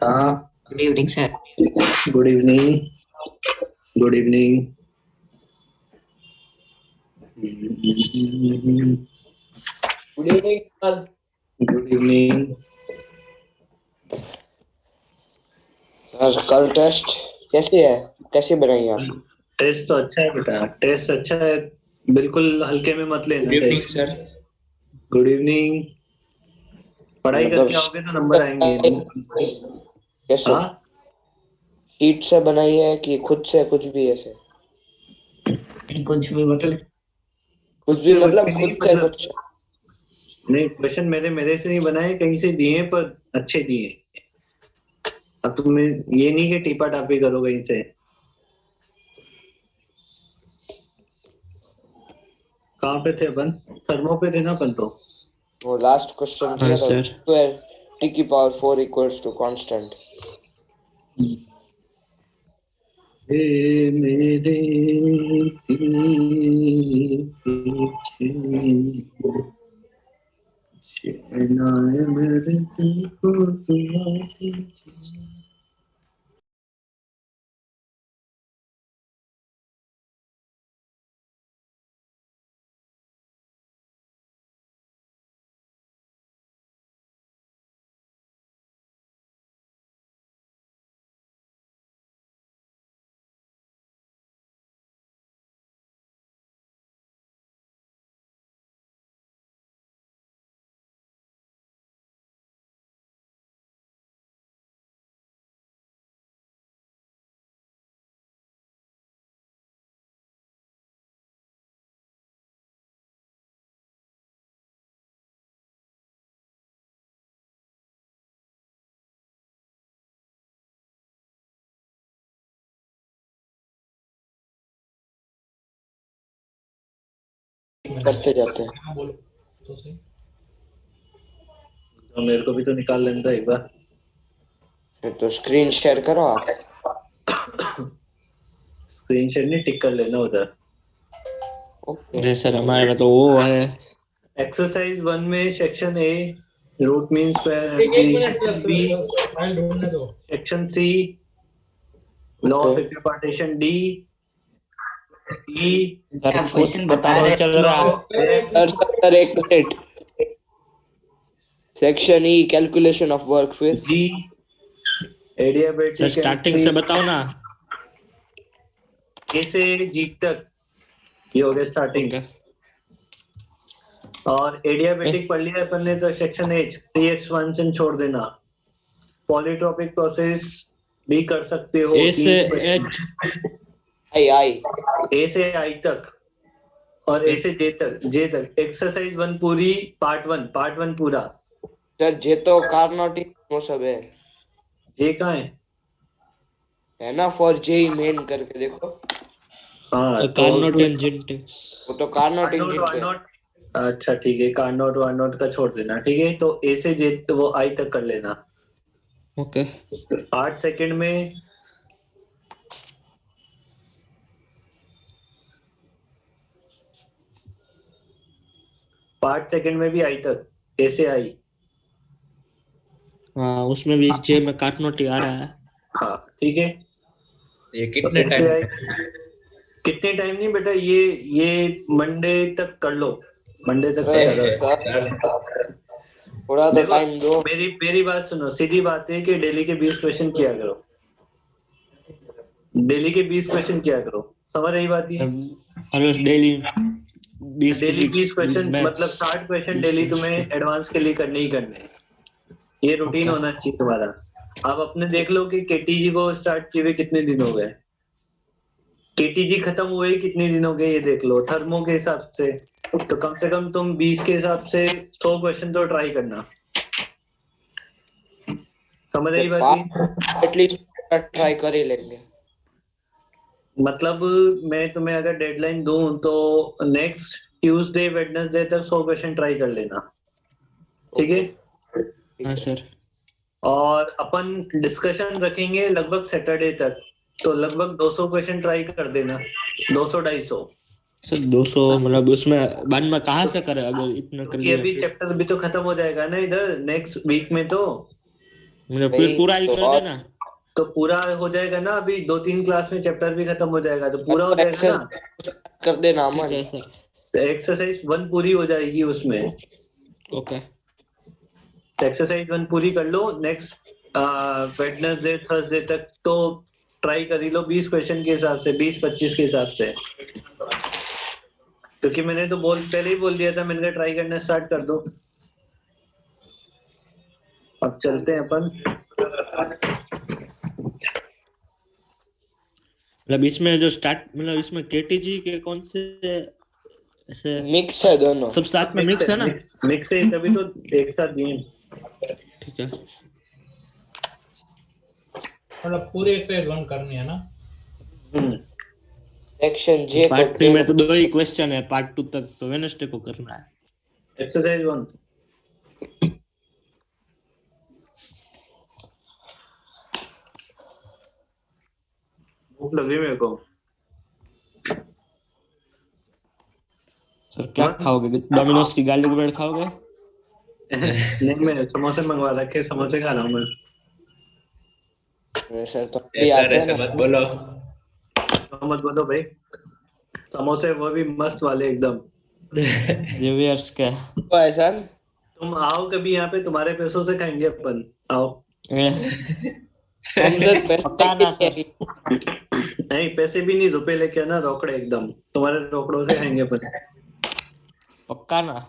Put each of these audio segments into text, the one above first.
हाँ, good evening sir. Good evening. Good evening. Good evening sir. Good evening. Sir कल test कैसी है, कैसी बनाई आप? टेस्ट तो अच्छा है बेटा, टेस्ट अच्छा है। बिल्कुल हल्के में मत लेना good evening test. Sir. Good evening. पढ़ाई मतलब करके आओगे तो नंबर आएंगे। कैसे हाँ, शीट से बनाई है कि खुद से कुछ भी ऐसे? कुछ भी मतलब कुछ खुद भी से कुछ मतलब भी नहीं, खुद से मतलब कुछ? नहीं, क्वेश्चन मेरे मेरे से नहीं बनाए, कहीं से दिए पर अच्छे दिए। अब तुम्हें ये नहीं कि टीपा टापी करो कहीं से। कहाँ पे थे अपन? थर्मो पे थे ना अपन तो। वो लास्ट क्वेश्चन किया था, सर। स्क्वायर t की पावर 4 इक्वल्स टू कांस्टेंट। हे मेरे पीछे शहनाए मेरे दिल को तुम्हारे। करते जाते हैं। तो मेरे को भी तो निकाल लेना था एक बार। फिर तो स्क्रीन शेयर करो आप। स्क्रीन शेयर नहीं, टिक कर लेना उधर। ओके। अरे सर हमारे में तो वो है। एक्सरसाइज 1 में section A root mean square एक एफ एक D, minute section B, file ढूंढने दो। Section C law of equipartition, D E sir question बता रहे चल रहा है। सर एक मिनट। Section E calculation of work, फिर जी सर एडियाबेटिक स्टार्टिंग से बताओ ना। ए से जी तक, ये हो गया स्टार्टिंग। ओके। और एडियाबेटिक पढ़ लिया अपन ने तो सेक्शन एच 3x फंक्शन छोड़ देना। पॉलीट्रोपिक प्रोसेस भी कर सकते हो। ए से एच। आई आई ए से आई तक और ए से जे तक एक्सरसाइज 1 पूरी, पार्ट वन पूरा। सर जे तो कार्नोटिक वो सब है जे कहाँ ना, फॉर जे मेन करके देखो। हाँ तो कार्नोट उसमें टेंजेंट। वो तो कार्नोट कार्नोट इंजन पे है। वार्नोट। अच्छा ठीक है, कार्नोट वार्नोट का छोड़ देना। ठीक है, तो ए से जे तो वो आई तक कर लेना। ओके। 8 सेकंड में। पार्ट सेकंड में भी आई तक, ए से आई। हाँ उसमें भी जे में कार्नोट ही आ रहा है। हाँ ठीक है। ये तो कितने ए से टाइम? आई कितने टाइम नहीं बेटा, ये मंडे तक कर लो। मंडे तक तो करो। सर थोड़ा तो देखो, टाइम दो। मेरी मेरी बात सुनो, सीधी बात है कि डेली के 20 क्वेश्चन किया करो। डेली के 20 क्वेश्चन किया करो, समझ रही बात ये? रोज डेली 20 डेली फिजिक्स 20 20 क्वेश्चन मतलब मैथ्स 60 क्वेश्चन 20 डेली तुम्हें केमिस्ट्री। एडवांस के लिए करने ही करने हैं। ये रूटीन ओके। होना चाहिए तुम्हारा। अब अपने देख लो कि केटीजी को स्टार्ट किए हुए कितने दिन हो गए। केटीजी खत्म हुए कितने दिन हो गए ये देख लो थर्मो के हिसाब से। तो कम से कम तुम 20 के हिसाब से 100 क्वेश्चन तो ट्राई करना। समझ रही बात ये? पार्ट एटलीस्ट ट्राई कर ही लेंगे। मतलब मैं तुम्हें अगर डेडलाइन दूं तो नेक्स्ट ट्यूसडे वेडनेसडे तक 100 क्वेश्चन ट्राई कर लेना। ठीक है। हाँ सर। और अपन डिस्कशन रखेंगे लगभग सैटरडे तक, तो लगभग 200 क्वेश्चन ट्राई कर देना। 200 250। सर 200 मतलब उसमें बाद में कहाँ से करें अगर इतना कर क्योंकि लिया अभी फिर? चैप्टर भी तो खत्म हो जाएगा ना इधर नेक्स्ट वीक में तो। मतलब भाई पूरा ही तो कर और देना। तो पूरा हो जाएगा ना, अभी 2-3 क्लास में चैप्टर भी खत्म हो जाएगा तो पूरा हो जाएगा ना। एक्सरसाइज कर देना ठीक अमन। है सर। तो एक्सरसाइज 1 पूरी हो जाएगी उसमें। ओके। एक्सरसाइज 1 पूरी कर लो, नेक्स्ट वेडनेसडे थर्सडे तक तो ट्राई कर ही लो 20 क्वेश्चन के हिसाब से, 20-25 के हिसाब से। क्योंकि मैंने तो पहले ही बोल दिया था, मैंने कहा ट्राई करना स्टार्ट कर दो। अब चलते हैं अपन। मतलब इसमें जो स्टार्ट, मतलब इसमें केटीजी के कौन से ऐसे मिक्स है दोनों। सब साथ में मिक्स मिक्स है, है ना? मिक्स है, तभी तो एक साथ दिए। ठीक है। मतलब पूरी एक्सरसाइज 1 करनी है ना? सेक्शन जे को पार्ट 3 में तो 2 ही क्वेश्चन है, पार्ट 2 तक तो वेडनेसडे को करना है। एक्सरसाइज 1। भूख लगी मेरे को। सर क्या हाँ? खाओगे, डोमिनोज की गार्लिक ब्रेड खाओगे? नहीं, मैं समोसे मंगवा रखे, समोसे खा रहा हूँ मैं। सर तो भी आते हैं ना। मत बोलो। तो मत बोलो भाई। समोसे वो भी मस्त वाले एकदम। जेवियर्स के। तो है सर। तुम आओ कभी यहाँ पे, तुम्हारे पैसों से खाएंगे अपन। आओ। हम सर पैसे पक्का लेके ना नहीं सर? आएंगे। नहीं, पैसे भी नहीं, रुपए लेके आना, रोकड़े एकदम, तुम्हारे रोकड़ों से खाएंगे अपन। पक्का ना?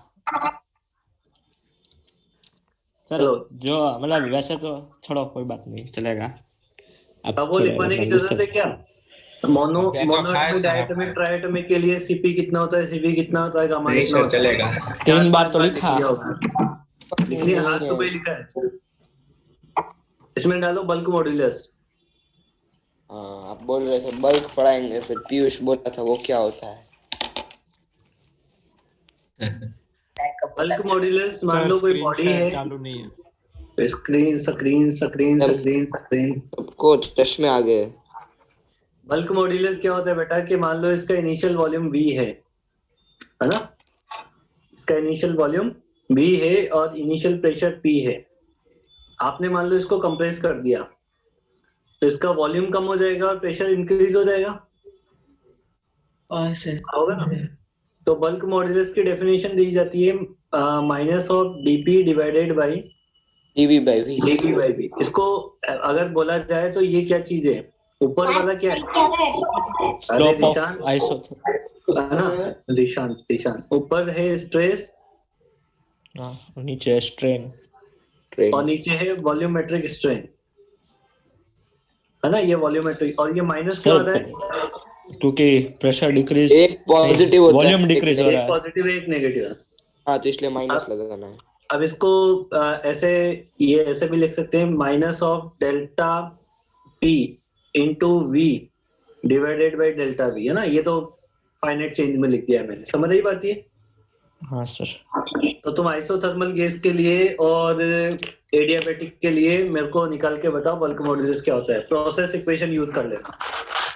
सर चलो। जो मतलब वैसे तो छोड़ो, कोई बात नहीं, चलेगा। अब आप वो थोड़े लिखवाने की मतलब जरूरत गुस्से। है क्या? मोनो अब क्या तो खाए मोनोएटॉमिक सर डायटोमिक आपने। ट्राइएटोमिक के लिए सीपी कितना होता है, सीवी कितना होता है, गामा नहीं कितना सर होता है? चलेगा। 3 बार 4-5 तो बार लिख लिखा। लिया होगा। लिख लिया, नहीं आज है। सुबह ही लिखा है। इसमें डालो बल्क मॉड्यूलस। हाँ आप बोल रहे थे बल्क पढ़ाएंगे, फिर पीयूष बोला था वो क्या होता है। बल्क मॉड्यूलस, मान सर लो कोई स्क्रीन बॉडी शेयर है। चालू नहीं है। स्क्रीन स्क्रीन स्क्रीन हम स्क्रीन स्क्रीन। सबको चश्मे आ गए। बल्क मॉड्यूलस क्या होता है बेटा, कि मान लो इसका इनिशियल वॉल्यूम V है ना? इसका इनिशियल वॉल्यूम V है और इनिशियल प्रेशर P है। आपने मान लो इसको कंप्रेस कर दिया, तो इसका वॉल्यूम कम हो जाएगा और प्रेशर इंक्रीज हो जाएगा, होगा ना? तो बल्क मॉड्यूलस की डेफिनेशन दी जाती है minus of DP divided by TV by भी। DP by B. इसको अगर बोला जाए तो ये क्या चीज है? ऊपर वाला क्या है? अरे स्लोप ऑफ निशान, आइसोथ। है ना? निशान निशान ऊपर है स्ट्रेस हाँ, नीचे स्ट्रेन। और ट्रेन। नीचे है वॉल्यूमेट्रिक स्ट्रेन, है ना? ये वॉल्यूमेट्रिक, और ये माइनस क्यों आ सर रहा है? क्योंकि प्रेशर डिक्रीज, एक नहीं, पॉजिटिव होता वॉल्यूम है एक डिक्रीज हो एक रहा है। पॉजिटिव है, एक नेगेटिव है। हाँ तो इसलिए माइनस अब लगाना है। अब इसको ऐसे, ये ऐसे भी लिख सकते हैं, minus of delta P into V divided by delta V, है ना? ये तो फाइनाइट चेंज में लिख दिया है मैंने, समझ आई बात ये? हाँ सर। तो तुम आइसोथर्मल गैस के लिए और एडियाबेटिक के लिए मेरे को निकाल के बताओ बल्क मॉड्यूलस क्या होता है, प्रोसेस इक्वेशन यूज कर लेना।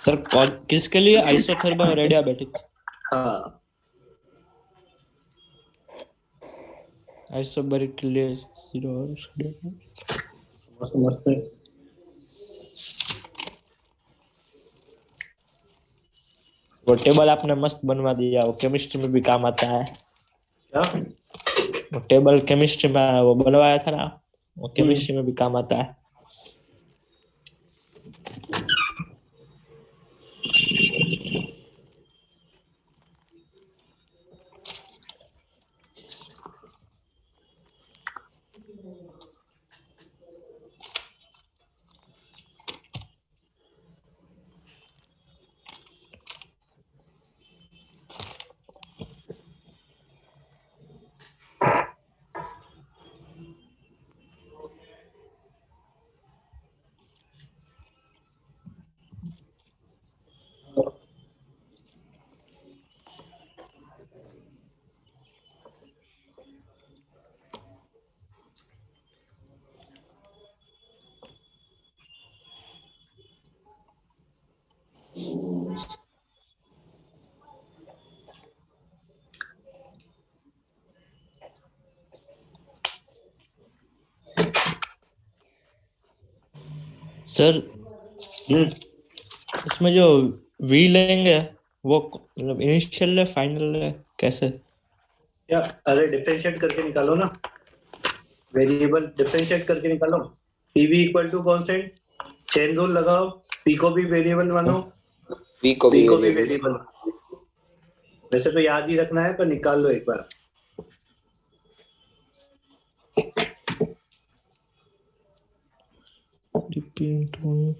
सर किसके लिए, आइसोथर्मल और एडियाबेटिक? हाँ। आइसोबैरिक के लिए 0। मस्त मस्त है। वो टेबल आपने मस्त बनवा दिया, वो केमिस्ट्री में भी काम आता है। क्या? वो टेबल केमिस्ट्री में वो बनवाया था ना, वो केमिस्ट्री में भी काम आता है। सर हम्म इसमें जो वी लेंगे वो मतलब इनिशियल है फाइनल है कैसे? क्या? अरे डिफरेंशिएट करके निकालो ना, वेरिएबल डिफरेंशिएट करके निकालो। PV equal to constant, chain rule लगाओ, पी को भी वेरिएबल मानो, वी को वी भी को भी वेरिएबल। वेरिएबल। वैसे तो याद ही रखना है, पर निकाल लो एक बार। DP into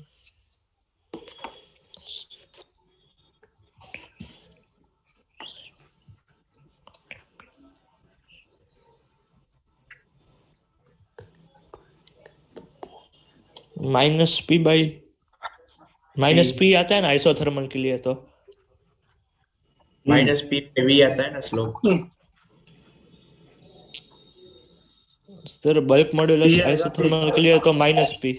minus P by minus P आता है ना आइसोथर्मल के लिए तो माइनस पी वी आता है ना slope. Sir bulk modulus P आएगा, आइसोथर्मल के लिए तो माइनस पी।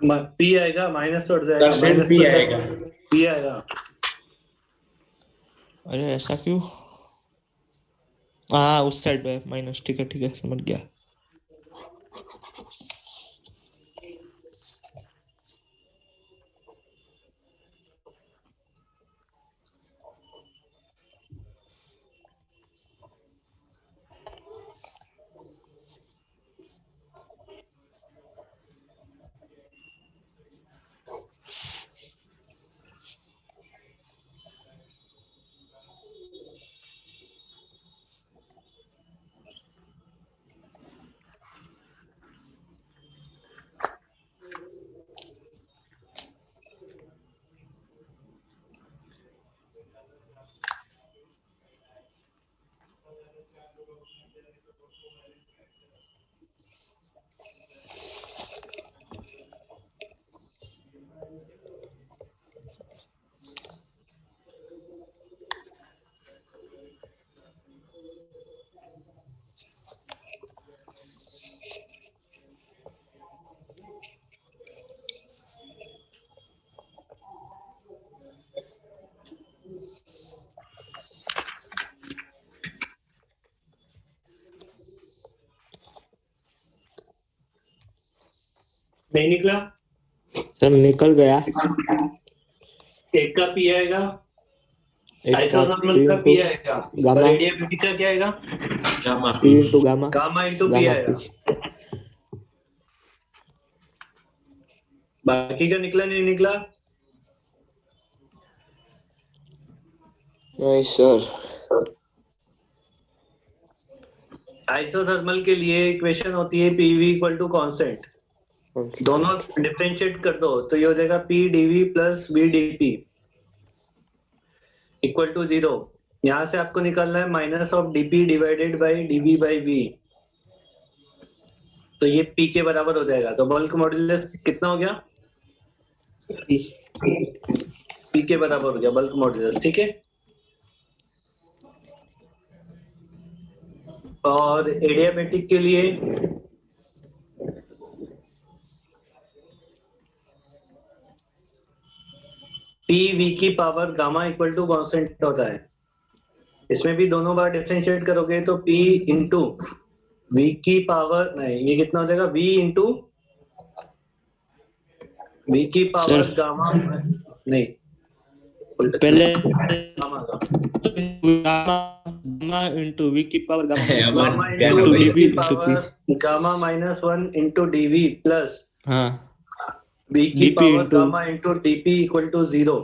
पी आएगा, माइनस तो हट सर जाएगा, सिर्फ माइनस पी तो आएगा। पी आएगा। अरे ऐसा क्यों? हाँ उस साइड पे माइनस, ठीक है समझ गया। नहीं निकला, सर निकल गया। एक का पी आएगा, एक का आइसोथर्मल पी का इंटू पी आएगा, और गामा, रेडिएबिलिटी का क्या आएगा? Gamma P P. Into gamma, gamma into P gamma आएगा। पी। बाकी का निकला नहीं निकला? नहीं सर। आइसोथर्मल के लिए इक्वेशन होती है पीवी इक्वल टू कांस्टेंट, दोनों डिफरेंशिएट कर दो तो ये हो जाएगा P dV plus B dP equal to 0। यहां से आपको निकालना है minus of DP divided by dV by V, तो ये पी के बराबर हो जाएगा। तो बल्क मॉड्यूलस कितना हो गया? पी के बराबर हो गया बल्क मॉड्यूलस, ठीक है। और एडियाबेटिक के लिए पी वी की power gamma equal to constant होता है। इसमें भी दोनों बार डिफरेंशिएट करोगे तो पी इंटू वी की पावर, नहीं ये कितना हो जाएगा, वी इंटू वी की पावर सर गामा, नहीं पहले गामा गामा इंटू वी की power gamma minus one gamma gamma into into V DB की into P. Power gamma minus 1 into DV plus हाँ वी की DP power into gamma into dP equal to 0।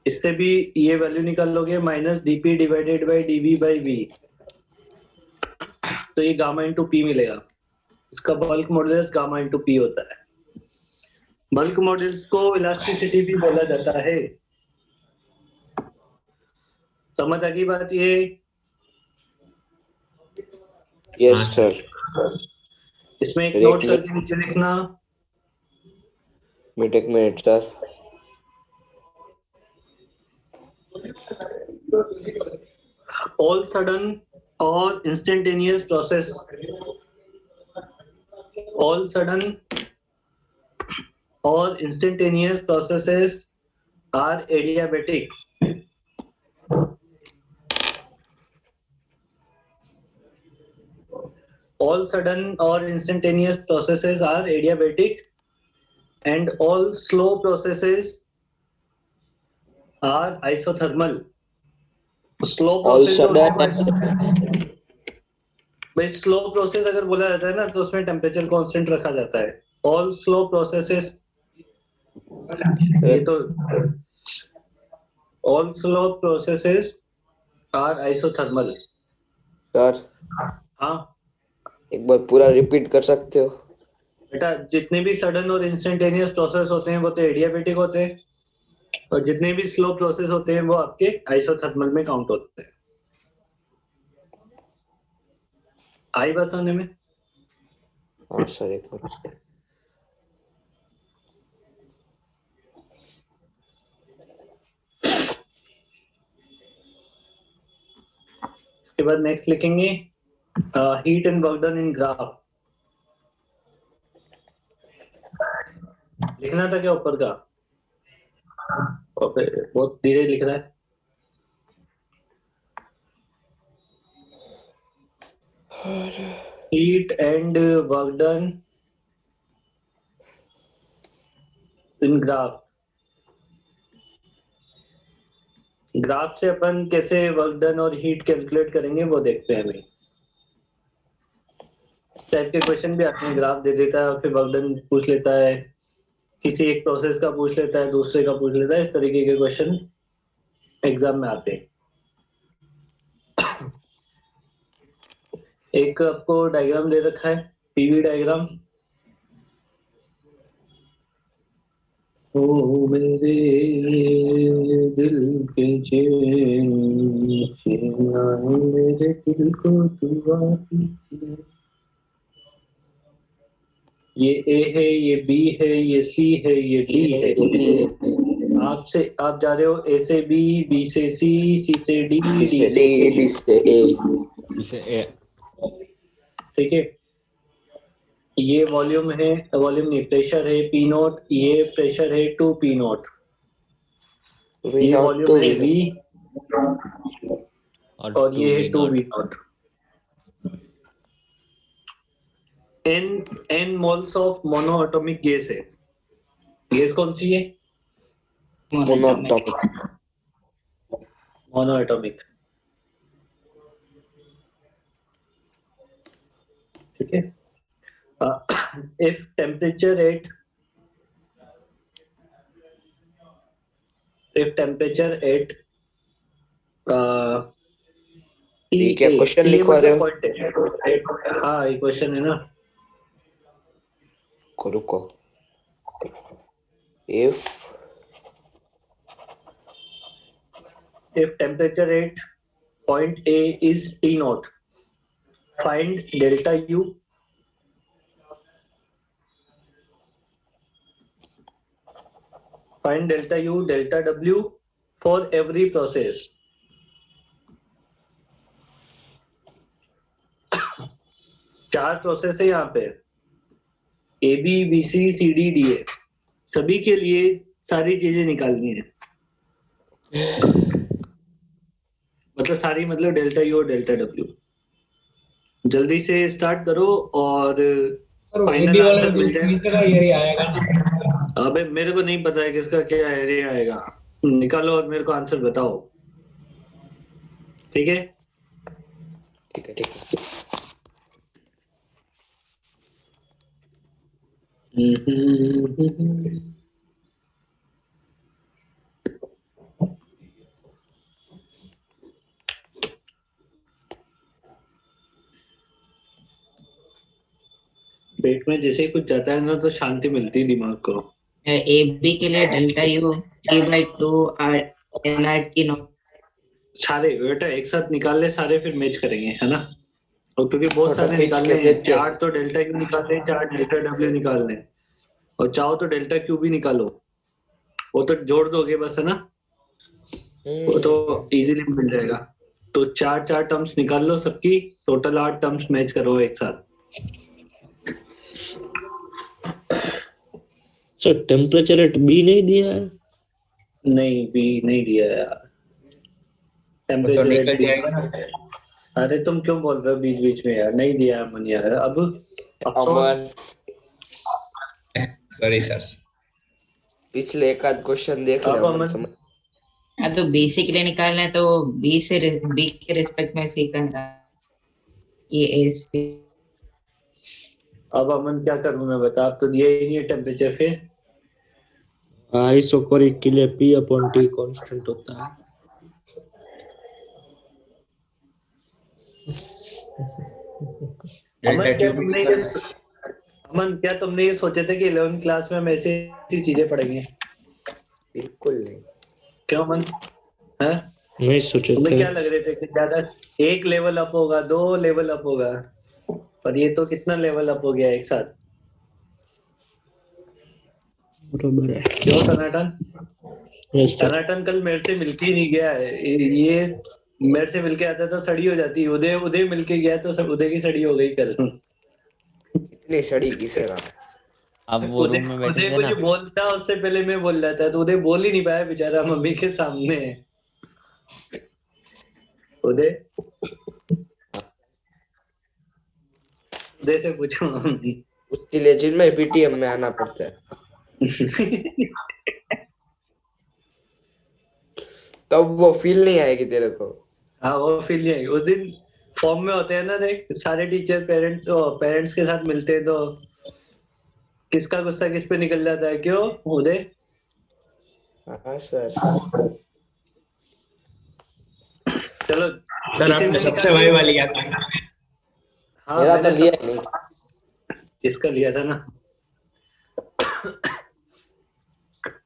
इससे भी ये value निकाल लोगे, minus dP divided by dV by V, तो ये गामा इंटू पी मिलेगा। इसका bulk modulus gamma into P होता है। बल्क मॉड्यूलस को इलास्टिसिटी भी बोला जाता है। समझ आ गई बात ये? यस हाँ सर। इसमें एक एक नोट मिनट। करके नीचे लिखना, एक minute sir. all sudden or instantaneous process, all sudden or instantaneous processes are adiabatic. All sudden or instantaneous processes are adiabatic and all slow processes are isothermal. Slow All process sudden भाई slow process अगर बोला जाता है ना तो उसमें temperature constant रखा जाता है. ऑल स्लो प्रोसेसेस, ये तो all slow processes are isothermal. Sir हाँ एक बार पूरा रिपीट कर सकते हो? बेटा, जितने भी सडन और इंस्टेंटेनियस प्रोसेस होते हैं वो तो एडियाबेटिक होते हैं, और जितने भी स्लो प्रोसेस होते हैं वो आपके आइसोथर्मल में काउंट होते हैं. आई बात होने में? हाँ सर एक बार. उसके बाद नेक्स्ट लिखेंगे heat and work done in graph. लिखना था क्या ऊपर का? ओके, बहुत धीरे लिख रहा है. Heat and work done in graph. Graph से अपन कैसे वर्क डन और हीट कैलकुलेट करेंगे वो देखते हैं. अभी टाइप के क्वेश्चन भी आते हैं, ग्राफ दे देता है और फिर वर्क डन पूछ लेता है, किसी एक प्रोसेस का पूछ लेता है, दूसरे का पूछ लेता है. इस तरीके के क्वेश्चन एग्जाम में आते हैं. एक आपको डायग्राम दे रखा है, पीवी डायग्राम. ओ मेरे दिल के चैन, मेरे दिल को दुआ कीजिए. ये ए है, ये बी है, ये सी है, ये डी है. आप जा रहे हो ए से बी से सी से डी, डी से ए. डी से ए. ठीक है, ये वॉल्यूम है, वॉल्यूम नहीं, प्रेशर है पी नॉट. ये प्रेशर है 2 पी नॉट. ये वॉल्यूम है वी और ये है 2 V naught. n moles of monoatomic gas है. गैस कौन सी है? मोनोएटॉमिक. ठीक है. if temperature at ये क्या क्वेश्चन लिखवा रहे हो? हाँ ये क्वेश्चन है ना. रुको. if temperature at point A is T naught, find delta U. Find delta U, delta W for every process. चार प्रोसेस है यहाँ पे, A B B C C D D है. सभी के लिए सारी चीजें निकालनी है. मतलब सारी, मतलब डेल्टा यू और डेल्टा डब्ल्यू. जल्दी से स्टार्ट करो और फाइनल आंसर मिल जाए. एरिया आएगा ना? अबे मेरे को नहीं पता है किसका क्या एरिया आएगा. निकालो और मेरे को आंसर बताओ. ठीक है, ठीक है, ठीक है. पेट में जैसे ही कुछ जाता है ना तो शांति मिलती है दिमाग को. ए बी के लिए delta U T/2 n R T naught. सारे बेटा एक साथ निकाल ले सारे, फिर मैच करेंगे, है ना. और क्योंकि बहुत सारे निकालने हैं, चार तो डेल्टा क्यू निकालने हैं, चार डेल्टा डब्ल्यू निकालने हैं, और चाहो तो डेल्टा क्यू भी निकालो. वो तो जोड़ दोगे बस, है ना. वो तो इजीली मिल जाएगा. तो चार चार टर्म्स निकाल लो सबकी, टोटल 8 टर्म्स मैच करो एक साथ. सर टेम्परेचर एट बी नहीं दिया है? नहीं, बी नहीं दिया यार. तो निकल जाएगा ना. अरे तुम क्यों बोल रहे हो बीच बीच में यार. नहीं दिया मन यार. अब सॉरी सर. पिछले एक आध क्वेश्चन देख ले अब अमन अमन समझ। हाँ तो बेसिकली निकालना है तो बी के रिस्पेक्ट में सीखना ये एस अब अमन क्या करूं मैं बता, आप तो दिया ही नहीं है टेम्परेचर फिर। आइसोकोरिक के लिए P/T कांस्टेंट होता है। अमन क्या डेल्टा तुमने ये अमन क्या तुमने ये सोचे थे कि 11th क्लास में हम ऐसी ऐसी चीजें पढ़ेंगे? बिल्कुल नहीं। क्यों अमन? हैं? नहीं सोचे तुम्हें थे। क्या लग रहे थे कि ज्यादा एक लेवल अप होगा, 2 लेवल अप होगा, पर ये तो कितना लेवल अप हो गया एक साथ। बराबर है। क्यों टनाटन? Yes sir. टनाटन कल मेरे से मिलके ही नहीं गया है। ये मेरे से मिलके आता तो सड़ी हो जाती। उदय उदय मिलके गया तो उदय की सड़ी हो गई कल। इतनी सड़ी किसे रहा। अब वो उदय रूम में बैठे उदय थे को ना, जो बोलता उससे पहले मैं बोल रहा था, तो उदय बोल ही नहीं पाया बेचारा मम्मी के सामने। उदय उदय से पूछो मम्मी। उसके लिए जिनमें पीटीएम में आना पड़ता है तब वो फील नहीं आएगी तेरे को। हाँ वो फील नहीं आई। उस दिन फॉर्म में होते हैं ना, देख सारे टीचर पेरेंट्स के साथ मिलते हैं, तो किसका गुस्सा किस पे निकल जाता है। क्यों उदय? हाँ सर। चलो सर किसी आपने ने सबसे निकाल भाई लिया? वाली लिया था। हाँ मेरा तो मैंने लिया सब ही नहीं। इसका लिया था ना।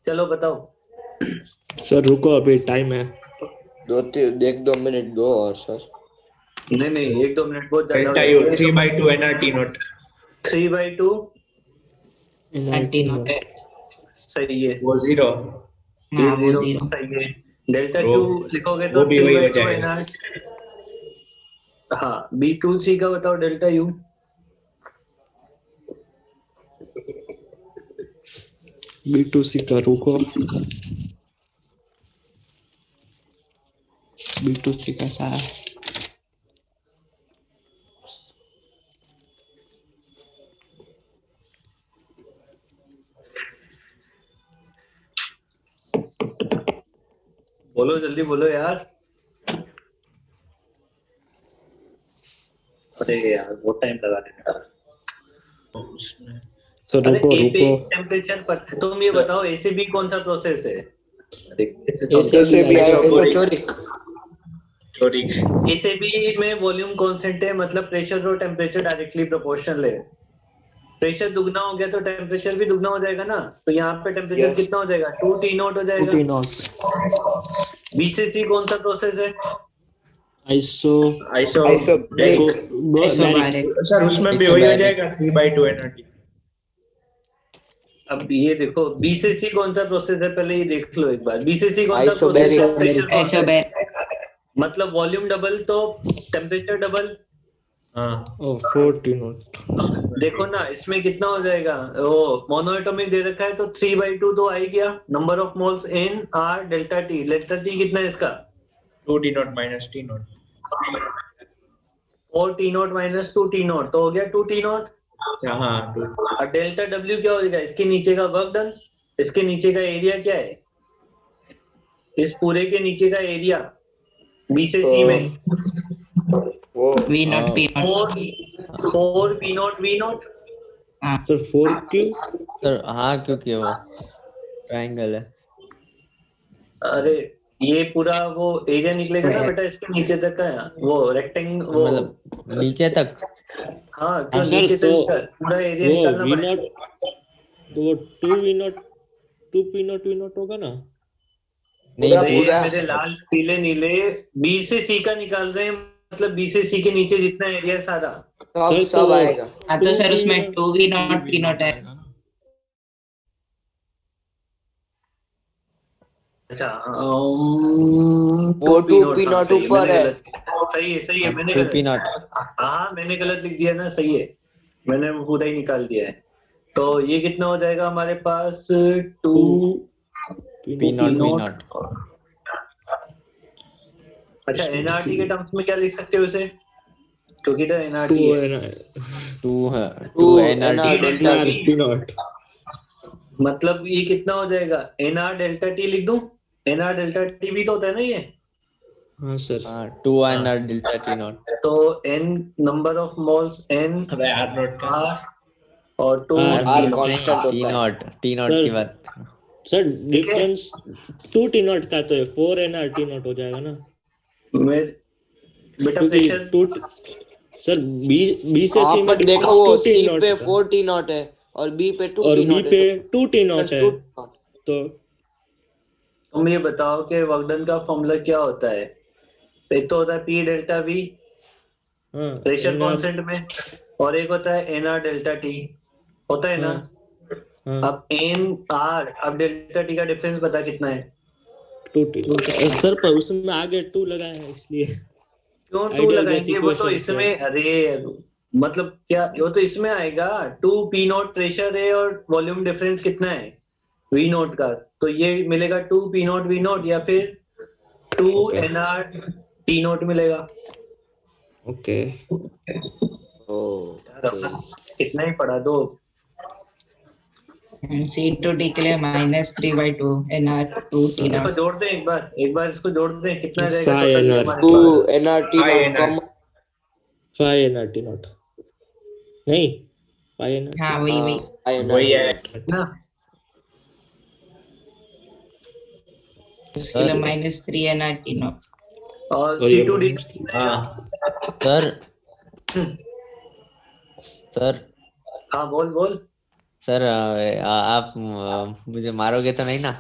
चलो बताओ। सर रुको अभी टाइम है। देख 2 मिनट दो और सर। नहीं नहीं, 1-2 मिनट बहुत ज्यादा हो डेल्टा यू जाएंगे। 3/2 एनआरटी नॉट। 3/2 NRT not. सही है। वो 0। हाँ वो 0 0 सही है। डेल्टा वो क्यू लिखोगे वो तो भी वही हो 3/2 है जाएगा। ना। हाँ B2C का बताओ डेल्टा यू। B2C का रुको। B2C कैसा है? बोलो जल्दी बोलो यार। अरे यार बहुत टाइम लगा देगा। सर अरे रुको एपी रुको। टेम्परेचर पर तुम ये बताओ एसीबी कौन सा प्रोसेस है? ऐसे भी आइसोचोरिक। चोरी। एसीबी में वॉल्यूम कांस्टेंट है, मतलब प्रेशर और टेम्परेचर डायरेक्टली प्रोपोर्शनल है। प्रेशर दुगना हो गया तो टेम्परेचर भी दुगना हो जाएगा ना, तो यहाँ पे टेम्परेचर यस। कितना हो जाएगा? 2T0 हो जाएगा। T0 बीसीसी कौन सा प्रोसेस है? Iso iso isobaric. Isobaric. Sir उसमें भी वही हो जाएगा 3/2 एनआरटी। अब ये देखो बीसीसी कौन सा प्रोसेस है, पहले ये देख लो एक बार। बीसीसी कौन सा प्रोसेस आइसोबैरिक। है? प्रेशर कौन सा है? आइसोबैरिक। मतलब वॉल्यूम डबल तो टेम्परेचर डबल। हाँ 4T0। देखो ना इसमें कितना हो जाएगा। वो मोनोएटॉमिक दे रखा है तो 3/2 तो आ ही गया। Number of moles in are delta T. Delta T कितना है इसका? 2T0 - T0। 4T0 - 2T0 तो हो गया 2T0। हाँ 2। और डेल्टा डब्ल्यू क्या हो जाएगा? इसके नीचे का वर्क डन। इसके नीचे का एरिया क्या है? इस पूरे के नीचे का एरिया बीसीसी में वो V not P not. 4P0 V0। हाँ सर 4Q। सर हाँ क्योंकि वो ट्रायंगल है। अरे ये पूरा वो एरिया निकलेगा ना बेटा, इसके नीचे तक का है वो रेक्टेंग वो। मतलब नीचे तक। हाँ क्यों सर नीचे तो तक पूरा एरिया वो निकालना V0 पड़ेगा। तो वो 2V0 2P0 होगा ना? नहीं अरे पूरा मेरे लाल पीले नीले बी से सी का निकाल रहे हैं, मतलब बी से सी के नीचे जितना एरिया सारा। सब सर सब तो आएगा। हाँ तो सर उसमें 2V नॉट P नॉट है। अच्छा वो 2P0 2P0 ऊपर है। सही है मैंने 2P0। गलत। हाँ मैंने गलत लिख दिया ना, सही है। मैंने पूरा ही निकाल दिया है। तो ये कितना हो जाएगा हमारे पास? P0 2P0। V0। अच्छा एनआरटी के टर्म्स में क्या लिख सकते हो इसे? क्योंकि तो एनआरटी है। 2 है 2 2 NR NRT. Delta T. T0। मतलब ये कितना हो जाएगा, एन आर डेल्टा टी लिख दूं? एन आर डेल्टा टी भी तो होता है ना ये। हाँ सर। हाँ 2 N R delta T naught. तो N number of moles N अबे आर नॉट का आर और टू R आर नहीं, कांस्टेंट टी होता है। नॉट, टी नॉट सर की बात। सर ठीक है। डिफरेंस 2 टी नॉट का तो है, 4 एन आर टी नॉट हो जाएगा ना, बेटा क्योंकि प्रेशर 2 सर बी बी से वहां सी में पर देखो डिफरेंस वो 2 टी सी नॉट पे का 4 टी नॉट है और बी पे 2 और टी बी नॉट है, पे तो 2 टी नॉट है। 2 तो तुम ये बताओ कि वर्क डन का फॉर्मूला क्या होता है? एक तो होता है पी डेल्टा वी हाँ प्रेशर एन आर, कांस्टेंट में, और एक होता है एन आर डेल्टा टी, होता है ना? हाँ हाँ अब एन आर, अब डेल्टा टी का डिफरेंस बता कितना है? 2 टी नॉट सर, पर उसमें आगे 2 लगा है इसलिए क्यों टू आइडियल गैस लगाएंगे? वो तो इक्वेशन से। इसमें, अरे मतलब क्या, वो तो इसमें आएगा। टू पी नोट प्रेशर है और वॉल्यूम डिफरेंस कितना है वी नोट का, तो ये मिलेगा two P naught V naught या फिर two okay n R T naught मिलेगा। ओके। ओके। कितना ही पढ़ा दो। C2D के लिए -3/2 NR2 T इसको नॉट। जोड़ दें एक बार इसको जोड़ दें, कितना आ जाएगा 5 टोटल एन ये आर, हमारे 2 पास? N R T I naught N R. Common. 5 N R T naught नहीं, 5 एन आर हाँ वही वही। आई एन वही आर है। नॉट। ना उसके लिए -3 NR T नॉट। और और सी ये टू डी हाँ सर सर हाँ बोल बोल। सर आप मुझे मारोगे तो नहीं ना?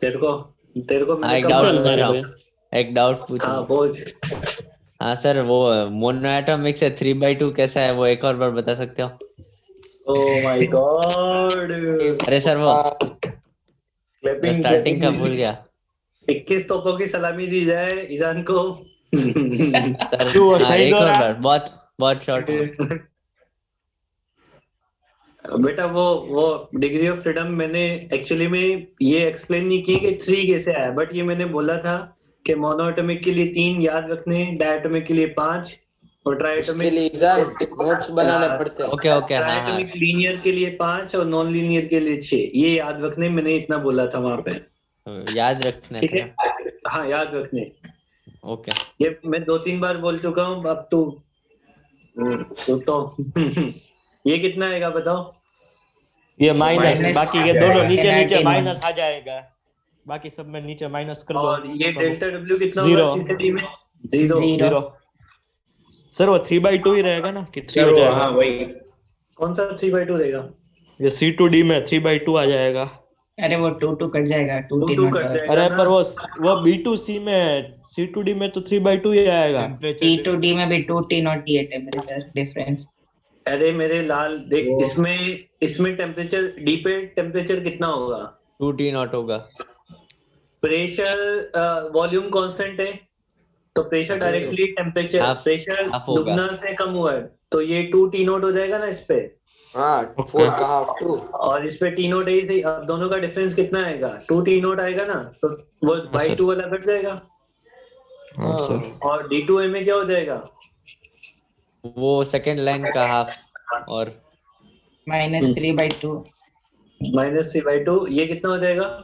तेरे को हाँ मैंने एक कब डाउट सब मारा पूछ है? रहा मारोगे। हूँ, एक डाउट पूछूं। हाँ बोल। हाँ सर, वो मोनोएटॉमिक से 3/2 कैसा है, वो एक और बार बता सकते हो? ओ माय गॉड, अरे सर वो क्लैपिंग स्टार्टिंग का भूल क्लैपिंग। गया 21 तोपों की सलामी दी जाए ईजान को। सर। क्यों वो हाँ शहीद एक हो और रहा बार, है? बहुत बहुत शॉर्ट में। बेटा वो डिग्री ऑफ फ्रीडम मैंने एक्चुअली में ये एक्सप्लेन नहीं की कि 3 कैसे आया, बट ये मैंने बोला था कि मोनोएटॉमिक के लिए 3 याद रखने, डायटोमिक के लिए 5 और उसके ट्राइएटॉमिक लिए ईजान नोट्स बनाने पड़ते हैं। ओके ओके, हाँ हाँ। ट्राइएटॉमिक लीनियर के लिए 5 और नॉन लीनियर के लिए 6, ये याद रखने, मैंने इतना बोला था वहां पे। याद रखने ठीक थे है, ना? हाँ याद रखने। ओके। ये मैं 2-3 बार बोल चुका हूँ, अब तो ये कितना आएगा बताओ? ये माइनस, माइनस बाकी आ ये दोनों जाएगा। नीचे नीचे NR T माइनस नॉट। आ जाएगा, बाकी सब में नीचे माइनस कर दो। और ये सब डेल्टा डब्ल्यू कितना होगा जीरो सीसीडी में? जीरो। जीरो। 0। सर वो 3/2 ही रहेगा ना कि 3 सर हो वो जाएगा? हाँ वही। कौन सा 3/2 देगा? ये C2D में 3/2 आ जाएगा। अरे वो 2 कट जाएगा, 2 two T two naught cut और जाएगा अरे ना। पर वो B2C में, C2D में तो 3/2 ही आएगा। T2D में भी 2 T नॉट ही है टेम्परेचर डिफरेंस। अरे मेरे लाल देख, वो इसमें टेम्परेचर डी पे टेम्परेचर कितना होगा? 2T नॉट होगा। प्रेशर वॉल्यूम कांस्टेंट है, तो pressure directly temperature, half pressure half होगा। दुगना से कम हुआ है, तो ये 2 टी नोट हो जाएगा ना इस पे, हाँ 4 का हाफ 2। और इस पे टी नोट है ही सही। अब दोनों का डिफरेंस कितना आएगा? 2 टी नोट आएगा ना, तो वो बाई सर। 2 वाला कट जाएगा। हाँ सर। और D2A में क्या हो जाएगा? वो सेकंड लाइन का हाफ और -3/2। -3/2, ये कितना हो जाएगा?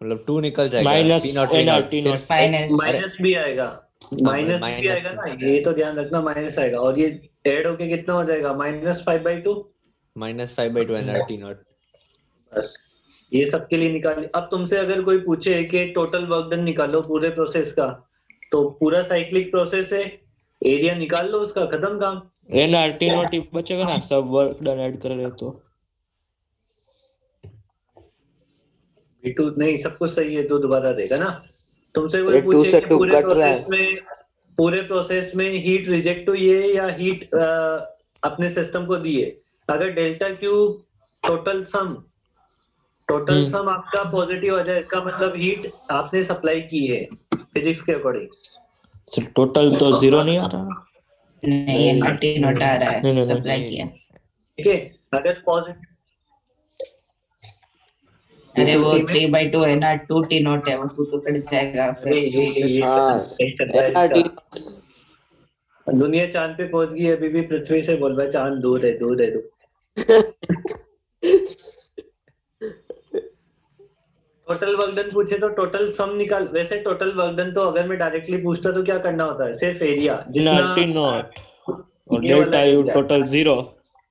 मतलब 2 निकल जाएगा। Minus P not V not NR T not. सिर्फ। माइनस अरे माइनस भी आएगा, हाँ मतलब माइनस भी माइनस आएगा ना, ये तो ध्यान रखना, माइनस आएगा। और ये ऐड होके कितना हो जाएगा? -5/2। -5/2 NR T नॉट। बस ये सबके लिए निकालिए। अब तुमसे अगर कोई पूछे कि टोटल वर्क डन निकालो पूरे प्रोसेस का, तो पूरा साइक्लिक प्रोसेस है, एरिया निकाल लो उसका, खत्म काम। NR T नॉट ही बचेगा ना, सब वर्क डन ऐड कर रहे तो। V2 नहीं, सब कुछ सही है तो दोबारा देगा ना। तुमसे कोई ये 2 पूछे से कि 2 कट रहा है। पूरे प्रोसेस में हीट रिजेक्ट हुई है या हीट अपने सिस्टम को दी है, अगर डेल्टा क्यू टोटल सम आपका पॉजिटिव आ जाए, इसका मतलब हीट आपने सप्लाई की है फिजिक्स के अकॉर्डिंग। सर टोटल तो 0 नहीं आ रहा। नहीं, NR T नॉट आ रहा नहीं, है, नहीं, सप्लाई नहीं। किया। ठीक है, अगर पॉजिटिव, अरे वो B2C में 3/2 NR2 T नॉट है, वो 2 कट जाएगा अरे फिर। ये हाँ सही चल रहा है एन आर टी। इसका। दुनिया चांद पे पहुंच गई, अभी भी पृथ्वी से बोल रहा है चांद दूर है दूर है दूर। टोटल वर्क डन पूछे तो टोटल सम निकाल। वैसे टोटल वर्क डन तो अगर मैं डायरेक्टली पूछता तो क्या करना होता है, सिर्फ एरिया जितना टी नॉट और ये वाला डेल्टा यू area, टोटल 0।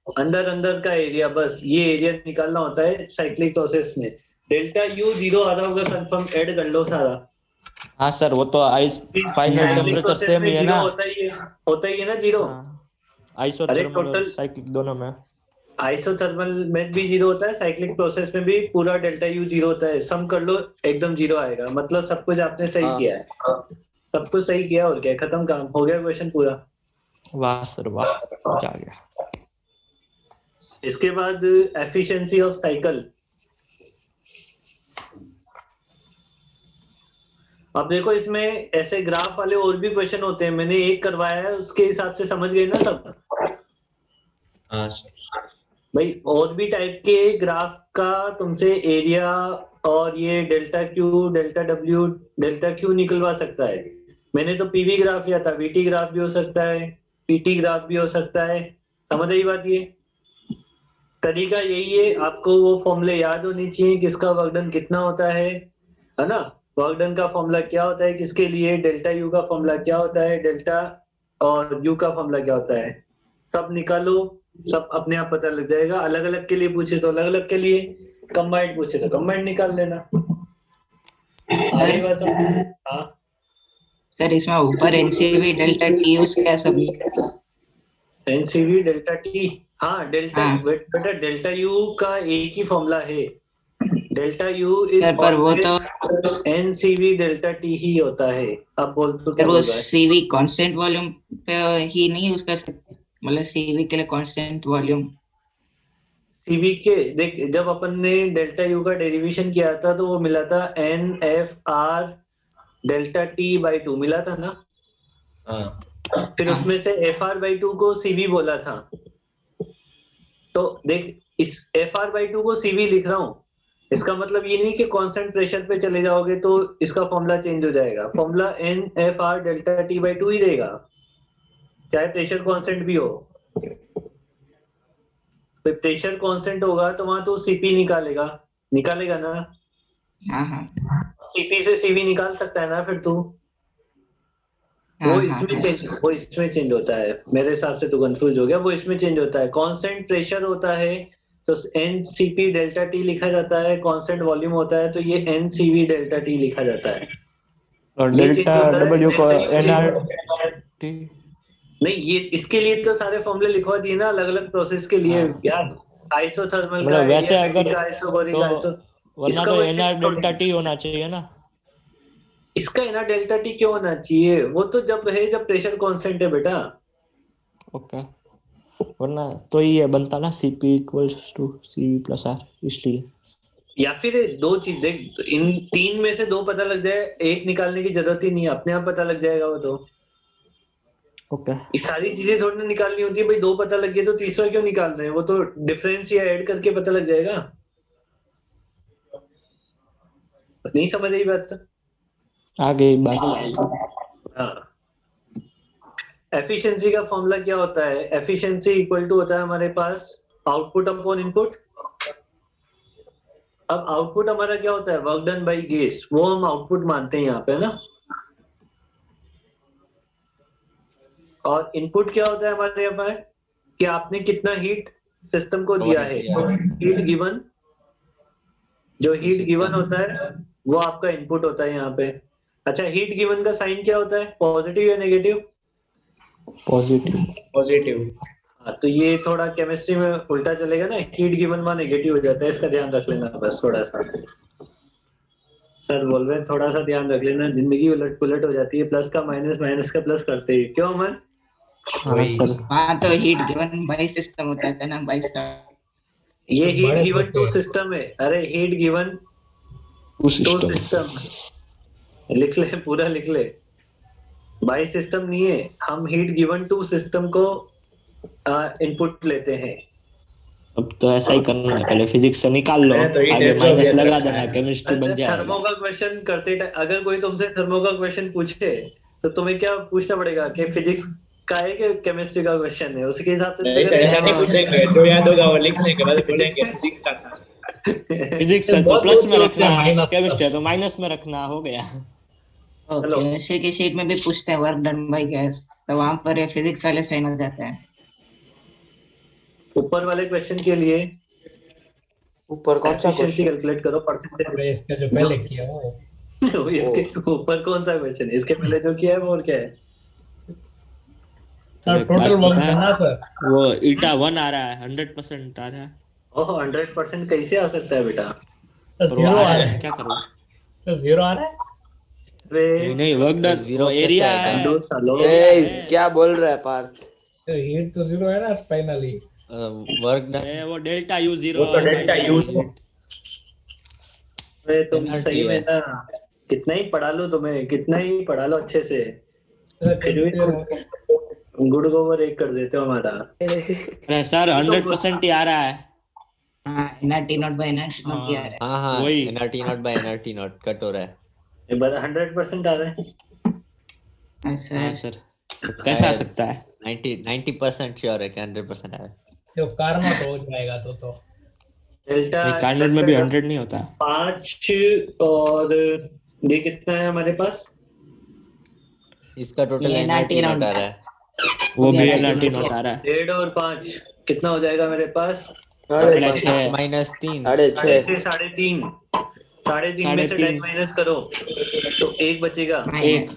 अंदर अंदर का एरिया, बस ये एरिया निकालना होता है साइक्लिक प्रोसेस में। डेल्टा यू 0 आ रहा होगा कंफर्म, ऐड कर लो सारा। हाँ सर, वो तो ice final cyclic temperature process same में ही है 0 ना। होता ही है ना 0। आइसोथर्मल और टोटल साइक्लिक दोनों में। आइसोथर्मल में भी 0 होता है, साइक्लिक प्रोसेस में भी पूरा डेल्टा यू 0 होता है। सम कर लो एकदम 0 आएगा, मतलब सब कुछ आपने सही हाँ। किया है। सब कुछ सही किया और क्या, खत्म काम हो गया, क्वेश्चन पूरा। वाह सर वाह, मजा आ गया। इसके बाद एफिशिएंसी ऑफ साइकिल। अब देखो इसमें ऐसे ग्राफ वाले और भी क्वेश्चन होते हैं, मैंने एक करवाया है, उसके हिसाब से समझ गए ना सब। हाँ सर। भाई और भी टाइप के ग्राफ का तुमसे एरिया और ये delta Q, delta W, delta Q निकलवा सकता है। मैंने तो पीवी ग्राफ लिया था, वीटी ग्राफ भी हो सकता है, पीटी ग्राफ भी हो सकता है। समझ आई बात? ये तरीका यही है, आपको वो फॉर्मूले याद होनी चाहिए, किसका वर्क डन कितना होता है ना। वर्क डन का फॉर्मूला क्या होता है किसके लिए, डेल्टा यू का फॉर्मूला क्या होता है, डेल्टा और यू का फॉर्मूला क्या होता है, सब निकालो, सब अपने आप पता लग जाएगा। अलग अलग के लिए पूछे तो अलग अलग के लिए, कंबाइंड पूछे तो कंबाइंड निकाल लेना। आगे बात समझ? हाँ सर इसमें ऊपर एनसीवी डेल्टा टी यूज क्या सब? एनसीवी डेल्टा टी, हाँ डेल्टा हाँ। बेटा डेल्टा यू का एक ही फॉर्मूला है, डेल्टा यू इज सर पर वो तो एनसीवी डेल्टा टी ही होता है। अब बोल तो सर क्या वो बोल रहा है? सीवी कांस्टेंट वॉल्यूम पे ही नहीं यूज कर सकते, मतलब सीवी के लिए कांस्टेंट वॉल्यूम। सीवी के देख, जब अपन ने डेल्टा यू का डेरिवेशन किया था तो वो मिला था n f R delta T by 2 मिला था ना। हाँ फिर उसमें से एफ आर बाई 2 को सीवी बोला था। तो देख, इस एफ आर बाई 2 को सीवी लिख रहा हूं, इसका मतलब ये नहीं कि कांस्टेंट प्रेशर पे चले जाओगे तो इसका फॉर्मूला चेंज हो जाएगा। Formula n f R delta T by 2 ही देगा, चाहे प्रेशर कांस्टेंट भी हो। तो प्रेशर कांस्टेंट होगा तो वहां तो सीपी निकालेगा ना। हाँ हाँ सीपी से सीवी निकाल सकता है ना फिर तू। हाँ वो हाँ इसमें चेंज होता है, मेरे हिसाब से तो कंफ्यूज हो गया। वो इसमें चेंज होता है, कांस्टेंट प्रेशर होता है तो एन सीपी डेल्टा टी लिखा जाता है, कांस्टेंट वॉल्यूम होता है तो ये एन सीवी डेल्टा टी लिखा जाता है। और ये डेल्टा change होता है, डब्ल्यू को delta U nR change- T. नहीं, ये इसके लिए तो सारे फॉर्मूले लिखवा दिए ना अलग अलग प्रोसेस के लिए हाँ। यार। आइसोथर्मल का, मतलब वैसे अगर एडियाबैटिक का, आइसोबैरिक तो आइसो, वरना इसका तो वो एनआर fixed थोड़ी डेल्टा है। टी होना चाहिए ना। इसका ना डेल्टा टी क्यों होना चाहिए, वो तो जब है जब प्रेशर कांस्टेंट है बेटा। ओके, वरना तो ये बनता ना Cp equals to Cv plus R, इसलिए। या फिर दो चीज देख, इन तीन में से दो पता लग जाए, एक निकालने की जरूरत ही नहीं है, अपने आप पता लग जाएगा वो तो। ओके ये सारी चीजें थोड़ी ना निकालनी होती है भाई, दो पता लग गए तो तीसरा क्यों निकाल रहे हैं, वो तो डिफरेंस या ऐड करके पता लग जाएगा। नहीं समझ आई बात? आगे बात। हाँ, एफिशिएंसी का फॉर्मूला क्या होता है? एफिशिएंसी इक्वल टू होता है हमारे पास आउटपुट अपॉन इनपुट। अब आउटपुट हमारा क्या होता है? वर्क डन बाई गेस, वो हम आउटपुट मानते हैं यहाँ पे, है ना। और इनपुट क्या होता है हमारे यहाँ पर, कि आपने कितना हीट सिस्टम को दिया है। हीट गिवन, जो हीट गिवन होता है वो आपका इनपुट होता है यहाँ पे। अच्छा, हीट गिवन का साइन क्या होता है, पॉजिटिव या नेगेटिव? पॉजिटिव। पॉजिटिव। हाँ, तो ये थोड़ा केमिस्ट्री में उल्टा चलेगा ना, हीट गिवन में नेगेटिव हो जाता है, इसका ध्यान रख लेना बस थोड़ा सा। सर बोल रहे हैं थोड़ा सा ध्यान रख लेना, जिंदगी उलट पुलट हो जाती है, प्लस का माइनस, माइनस का प्लस करते ही। क्यों अमन? हाँ सर, हाँ तो हीट गिवन बाई सिस्टम होता है ना, बाई ये हीट गिवन टू सिस्टम है। अरे heat given to to system. System लिख ले, पूरा लिख ले। बाई सिस्टम नहीं है, हम हीट गिवन टू सिस्टम को इनपुट लेते हैं। अब तो ऐसा ही करना है, पहले फिजिक्स से निकाल लो, मैंने तो ये आगे डेढ़ माइनस सौ लगा रखा देना, है। केमिस्ट्री बन थर्मो जाएगा। का क्वेश्चन करते टाइम अगर कोई तुमसे थर्मो का क्वेश्चन पूछे तो तुम्हें क्या पूछना पड़ेगा कि फिजिक्स का है कि केमिस्ट्री का क्वेश्चन है, उसके हिसाब से नहीं सर, ऐसा नहीं पूछेंगे, जो याद होगा वो लिख लेंगे, बस बोलेंगे फिजिक्स का था। फिजिक्स है तो बहुत प्लस दूर में से रखना, minus केमिस्ट्री है तो माइनस में रखना, हो गया। चलो। केमिस्ट्री की शीट में भी पूछते हैं वर्क डन बाय गैस, तो वहां पर फिजिक्स वाले साइन हो जाते हैं। ऊपर वाले क्वेश्चन के लिए ऊपर कौन सा एफिशिएंसी क्वेश्चन? कैलकुलेट करो परसेंटेज। अरे इसका जो पहले किया वो इसके ऊपर कौन सा क्वेश्चन, इसके पहले जो किया है वो और क्या है? सर एक बात टोटल वर्क पता है? करना सर। वो ईटा 1 आ रहा है, 100% आ रहा है, ओह 100% कैसे आ सकता है बेटा? सर और वो जीरो आ आ रहा रहा है, है। क्या करूं? सर जीरो आ रहा है। अरे नहीं वर्क डन, जीरो वो कैसे एरिया आएगा? है, दो सालों एरिया ए है। क्या बोल रहा है पार्थ? तो हीट तो जीरो है ना फाइनली। वर्क डन ए, वो डेल्टा यू जीरो वो तो और डेल्टा माइनस यू हीट। में तुम पेनल्टी सही में है। ना, कितना ही पढ़ा लो तुम्हें, कितना ही पढ़ा लो अच्छे से, फिर भी तुम गुड गोबर एक कर देते हो हमारा। अरे सर 100% ही आ रहा है। हाँ, nRT naught by nRT naught यार है। हाँ हाँ, वही। NRT naught by nRT naught cut हो रहा है। एक बार 100% आ रहा है। हाँ सर सर, तो कैसा आ सकता है? 90% श्योर है कि 100% है। जो कार्नोट हो जाएगा तो डेल्टा नहीं, कार्नोट में भी 100 नहीं होता। 5 और ये कितना है हमारे पास? इसका टोटल ये एनआरटी NRT नॉट आ रहा है। वो भी NRT एनआरटी नॉट नोट आ रहा है। 1.5 और 5 कितना हो जाएगा मेरे पास? साढ़े साढ़े छः। छः। -3 साढ़े साढ़े छः। छः, 3.5, 3.5 में से 3.5 10 माइनस करो तो 1 बचेगा। एक,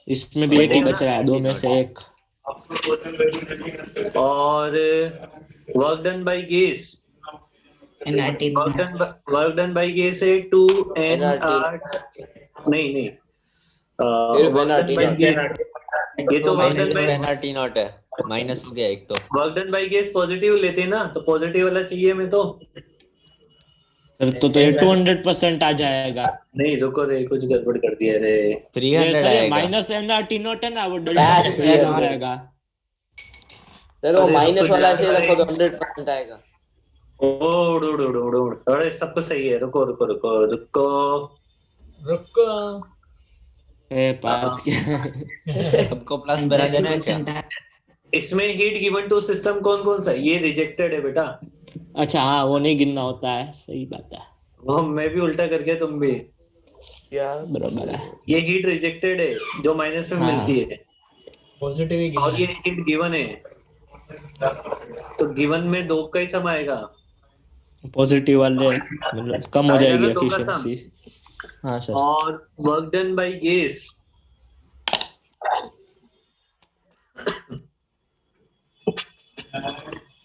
इसमें भी एक ही बच रहा है, दो में से एक। और work done by gas, nRT work done by gas है 2nr, नहीं फिर work done NRT by naught. Gas, ये तो वर्क डन इसमें बाय, एनआरटी नॉट है, माइनस हो गया एक तो। Work done by gas positive लेते हैं ना, तो पॉजिटिव वाला चाहिए मैं तो। सर तो ये 200% आ जाएगा। नहीं रुको रे, कुछ गड़बड़ कर दिया रे। 300 सर ये आएगा। माइनस एनआरटी नोट है ना, वो डेल्टा बैक कैंसिल 300 हो जाएगा। सर वो अरे माइनस रुको वाला यार, ऐसे अरे रखो तो 100% आएगा। उड़ उड़ उड़ उड़ उड़, अरे सब कुछ सही है, रुको रुको रुको रुको। रुको। ए पार्थ क्या? सबको प्लस बना देना है क्या? 100% इसमें हीट गिवन टू सिस्टम कौन कौन सा है? ये रिजेक्टेड है बेटा। अच्छा हाँ, वो नहीं गिनना होता है, सही बात है, वो मैं भी उल्टा करके, तुम भी। क्या? बराबर है। ये हीट रिजेक्टेड है जो माइनस में हाँ। मिलती है, पॉजिटिव ही और ये गिनना हीट गिवन है, तो गिवन में 2 का ही सम आएगा। पॉजिटिव वाले मतलब कम हो आएगा जाएगी ना 2 का सम। एफिशिएंसी। हाँ सर। और work done by gas,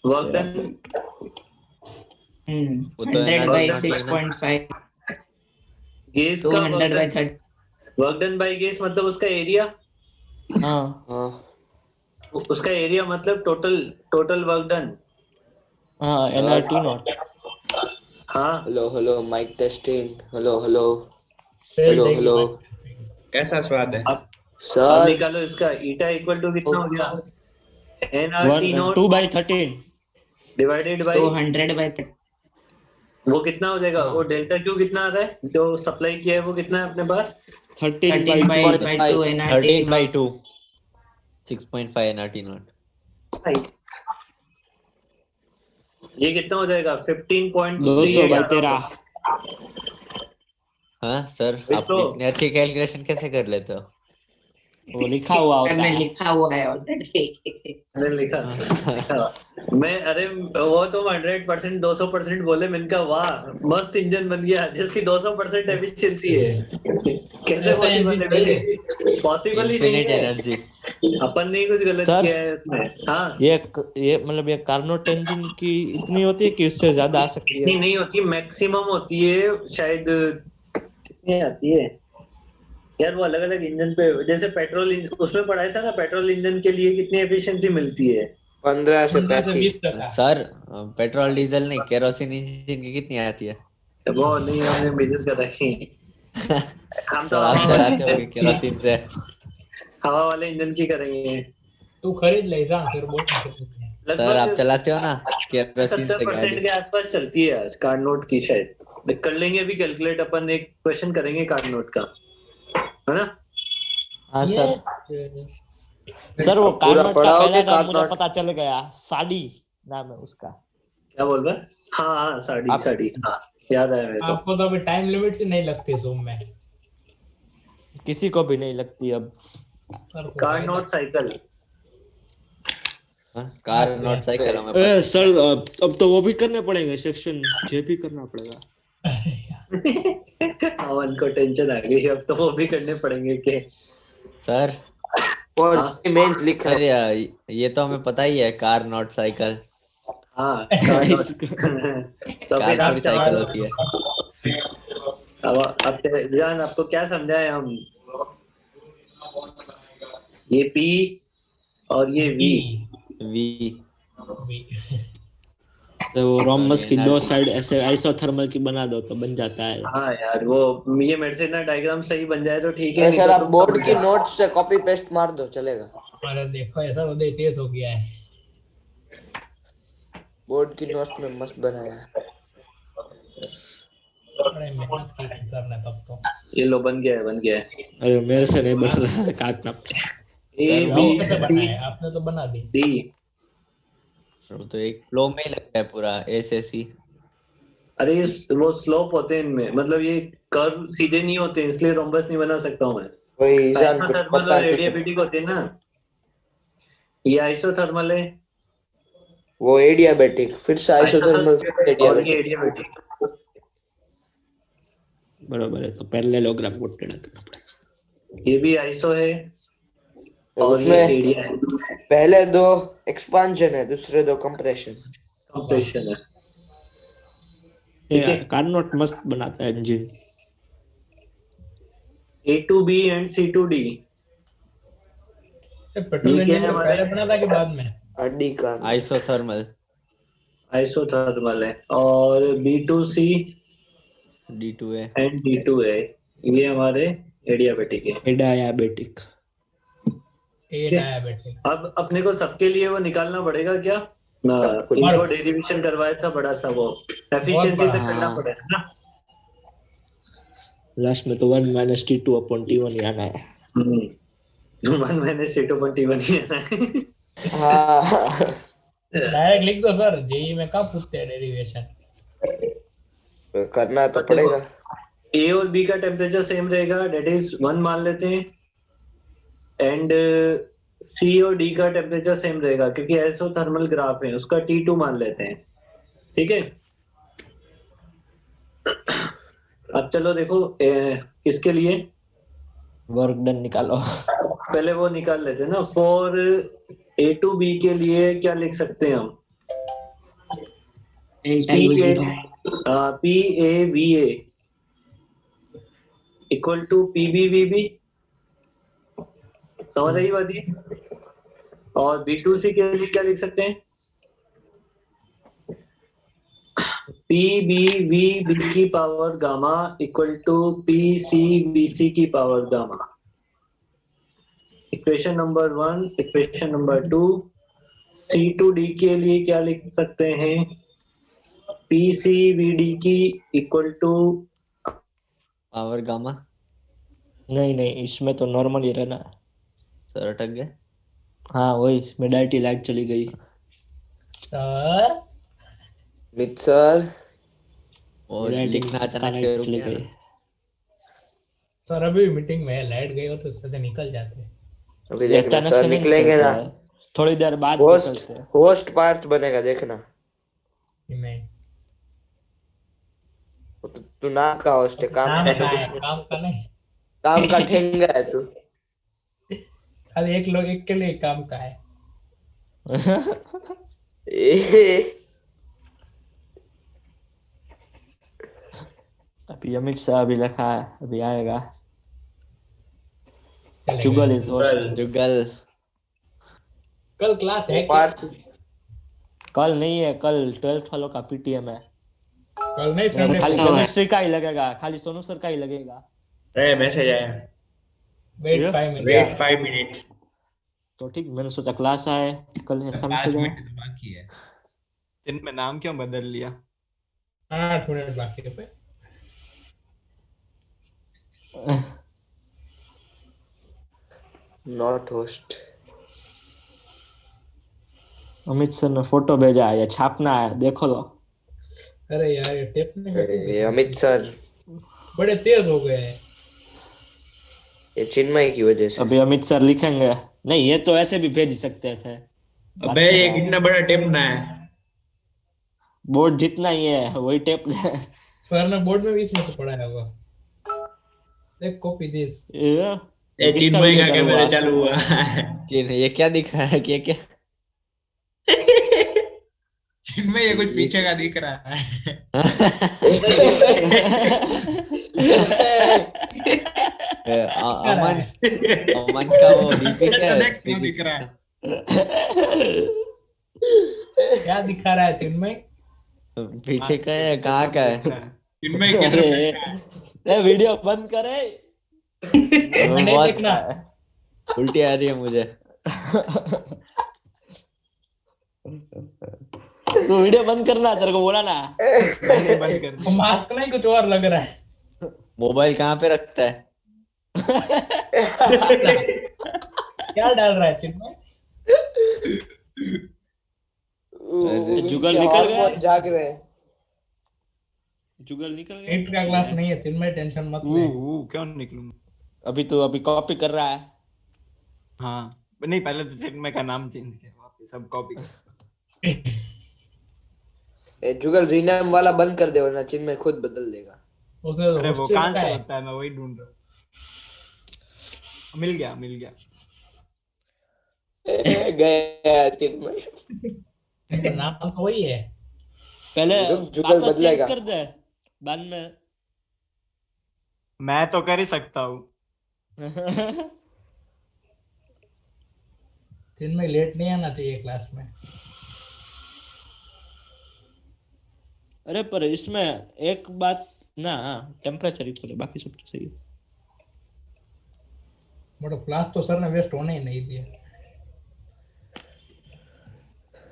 work done वो तो 100 by NRT नॉट है ना। 6.5, गेस का 200 by 30। Work done by gas मतलब उसका एरिया, हाँ हाँ उसका एरिया मतलब टोटल वर्क डन। हाँ, एनआरटी नोट। हाँ hello hello mic testing. Hello hello fail hello देगी हेलो कैसा स्वाद है? अब सर। निकालो इसका ईटा इक्वल टू कितना हो गया? NRT not 2/13। Divided by 200 by 30। वो कितना हो जाएगा? हाँ। वो डेल्टा क्यू कितना आ रहा है जो सप्लाई किया है, वो कितना है अपने पास? 13 by 13/2। 2 NRT 13/2, 6.5 NRT not. ये कितना हो जाएगा? 15.3। 200/13। हाँ सर, वही आप तो। इतनी अच्छी कैलकुलेशन कैसे कर लेते हो? वो लिखा हुआ होता में है। लिखा हुआ है ऑलरेडी। मैंने लिखा मैं, अरे वो तुम 100% 200% बोले, मैंने कहा वाह मस्त इंजन बन गया जिसकी 200% एफिशिएंसी है। कैसे ऐसा पॉसिबल engine है भाई? पॉसिबल ही नहीं इन्फिनिट है, एनर्जी। अपन ने ही कुछ गलत सर, किया है उसमें। हाँ ये मतलब ये कार्नोट इंजन की इतनी होती है कि इससे ज्यादा आ सकती इतनी है। नहीं होती, मैक्सिमम होती है शायद। कितनी आती है यार? वो अलग अलग इंजन पे, जैसे पेट्रोल उसमें पढ़ाया था ना, पेट्रोल इंजन के लिए कितनी एफिशिएंसी मिलती है? 15 से 15 से 35। 20%। सर पेट्रोल डीजल नहीं, केरोसिन इंजन की कितनी आती है? वो नहीं हमने मेजर कर रखी। हम तो सर आप हवा वाले चलाते होगे केरोसिन से। इंजन की करेंगे। तू खरीद ले जा फिर बोल ना कितनी है। सर आप लगभग चलाते हो ना केरोसिन से 70% गाड़ी? के आसपास चलती है आज कार्ड नोट की शायद। कर लेंगे अभी कैलकुलेट, अपन एक क्वेश्चन करेंगे कार्ड नोट का, है ना? हाँ ये सर। सर वो पूरा कार्नोट का पढ़ाओगे पहला नाम मुझे कार्नोट? पता चल गया, साडी नाम है उसका। क्या बोल रहा है? हाँ साड़ी आप- साड़ी, हाँ याद आया मेरे को। आपको तो अभी टाइम लिमिट से नहीं लगती सोम में। किसी को भी नहीं लगती अब। सर को कार फायदा। Not cycle. Car not cycle हमें ए, सर अब तो वो भी करने पड़ेंगे, सेक्शन जे भी करना पड़ेगा। अमन को टेंशन आ गई, अब तो वो भी करने पड़ेंगे के। सर और हाँ। मेन लिखा सर है। ये तो हमें पता ही है, कार नॉट साइकिल। हाँ कार नॉट। इसको- तो फिर कार आप थोड़ी साइकिल होती है। अब जान आपको क्या समझाए हम, ये पी और ये वी। वी। तो वो रोमबस की दो NRT। साइड ऐसे आइसोथर्मल की बना दो तो बन जाता है। हाँ यार वो ये मेडिसिन डायग्राम सही बन जाए तो ठीक है, अरे नहीं सर तो आप तुम बोर्ड समझ की जाओ। नोट्स से कॉपी पेस्ट मार दो चलेगा। अरे देखो ऐसा उदय तेज हो गया है। बोर्ड की नोट्स में मस्त बनाया है। बड़े मेहनत की थी सर ने तब तो। ये लो बन गया है, बन गया है। अरे मेरे से नहीं बन रहा है, काटना। ए सर, बी कैसे सी बनाया आपने, तो बना दी। डी। वो तो एक फ्लो में ही लगता है पूरा, SSC। अरे वो स्लोप होते हैं इनमें, मतलब ये कर्व सीधे नहीं होते, इसलिए रोम्बस नहीं बना सकता हूँ मैं। वही ईशान कुछ आइसोथर्मल पता और है तो एडियाबेटिक होते हैं ना, ये आइसोथर्मल है वो एडियाबेटिक, फिर से आइसोथर्मल, और ये एडियाबेटिक। एडियाबेटिक। बराबर है, तो पैरेललोग्राम को टेढ़ा करना पड़ेगा। ये भी आइसो है और ये उसमें एडिया है, पहले दो एक्सपांशन है, दूसरे दो कंप्रेशन। कंप्रेशन है। ये ठीक है। कार्नोट मस्त बनाता है engine. A to B and C to D. Petrol ये क्या इंजन है तो हमारे? पहले बना था कि बाद में? हड्डी का आइसोथर्मल। आइसोथर्मल है, और B to C D2A। And D to है, ये हमारे एडियाबेटिक है। डायाबिटिक। A diabetic. अब अपने को सबके लिए वो निकालना पड़ेगा क्या ना, कुछ। इनको डेरिवेशन करवाया था बड़ा सा, वो एफिशिएंसी बड़ा, से करना हाँ। पड़ेगा ना। लास्ट में तो 1 - T2/T1 ही आना है। 1 मैंने सीटों पर टी बनी है ना। हाँ डायरेक्ट लिख दो सर, जेई में कहाँ पूछते हैं डेरिवेशन। करना तो पड़ेगा। ए और बी का टेम्परेचर सेम रहेगा, डेट इज 1 मान लेते हैं, एंड सी और डी का टेम्परेचर सेम रहेगा क्योंकि आइसोथर्मल ग्राफ है, उसका T2 मान लेते हैं। ठीक है। अब चलो देखो किसके लिए, वर्क डन निकालो। पहले वो निकाल लेते हैं ना। फॉर ए टू बी के लिए क्या लिख सकते हैं हम, delta U zero. P A V A equal to P B V B, समझ आई बात ये। और बी टू सी के लिए क्या लिख सकते हैं, पी बी वी बी की power gamma equal to P C B C की power gamma. Equation number 1। Equation number 2, C to D के लिए क्या लिख सकते हैं, पी सी वी डी की इक्वल टू, पावर गामा। नहीं नहीं, इसमें तो नॉर्मल ही रहना। सर अटक गए। हाँ वही, मेडाइटी लाइट चली गई। सर मित्सर और लिखना अचानक से रुक चली गया गई। ना। सर अभी मीटिंग में है, लाइट गई हो तो उससे निकल जाते हैं। अभी ये देखना अचानक सर से नहीं निकलेंगे निकलता ना। है, थोड़ी देर बाद होस्ट निकलते हैं। होस्ट पार्ट बनेगा देखना। नहीं, तू नाम का होस्ट है, काम नाम का का तो है, कुछ नहीं। काम का नहीं। काम का ठेंगा है तू। खाली एक लोग एक के लिए काम का है। ए, अभी अमित शाह अभी लिखा है, अभी आएगा। चलेगा। जुगल इज होस्ट। जुगल। कल क्लास है क्या? पार्थ कल नहीं है, कल 12th वालों का पीटीएम है। कल नहीं, मेरे को संडे खाली को। केमिस्ट्री का ही लगेगा, खाली सोनू सर का ही लगेगा। अरे मैसेज आया, वेट ये? 5 मिनट। Wait 5 minute. तो ठीक, मैंने सोचा क्लास आए, कल ऐसा 5 मैसेज आया। मिनट तो बाकी है। दिन में नाम क्यों बदल लिया? 8 मिनट बाकी है पे। Not host. अमित सर ने फोटो भेजा है, ये छापना है, देखो लो। अरे यार ये टेप ये अमित सर, बड़े तेज हो गए हैं। ये चिन्मय की वजह से। अभी अमित सर लिखेंगे। नहीं, ये तो ऐसे भी भेज सकते थे। अबे ये कितना बड़ा टेप ना है। बोर्ड जितना ही है वही टेप सर ने बोर्ड में भी इसमें से पढ़ाया होगा। एक कॉपी दिस। ये किसका चिन्मय वीडियो का चालू कैमरा हुआ? चालू हुआ। ये क्या दिख रहा है? क्या क्या? जिनमें ये कुछ पीछे का दिख रहा है। अमन अमन का वो डीपी क्या है? देख क्यों दिख रहा है? क्या दिखा रहा है चिन्मय? पीछे का है, कहाँ का है? जिनमें की तरफ देखा है। ए, वीडियो बंद करे। नहीं बहुत देखना। उल्टी आ रही है मुझे। तू वीडियो बंद करना, तेरे को बोला ना। मैंने बंद कर वो मास्क नहीं कुछ और लग रहा है। मोबाइल कहाँ पे रखता है? क्या डाल रहा है चिन्मय? जुगल निकल गया। जाग रहे हैं। जुगल निकल गया। 8 का क्लास नहीं है चिन्मय, टेंशन मत ले। क्यों निकलूं? अभी कॉपी कर रहा है। हाँ नहीं, पहले तो चिन्मय का नाम चेंज किया, वापस सब कॉपी कर। ये जुगल रीनेम वाला बंद कर दे वरना चिन्मय खुद बदल देगा। उसे अरे वो hostel कहाँ का से है। होता है, मैं वही ढूंढ रहा हूँ। मिल गया मिल गया। गया चिन्मय। तो नाम तो वही है। पहले जुगल पासवर्ड चेंज बदलेगा। कर दे, बाद में। मैं तो कर ही सकता हूँ। चिन्मय लेट नहीं आना चाहिए क्लास में। अरे पर इसमें एक बात ना, टेम्परेचर इक्वल है, बाकी सब तो सही है। मतलब क्लास तो सर ने वेस्ट होने ही नहीं दिया।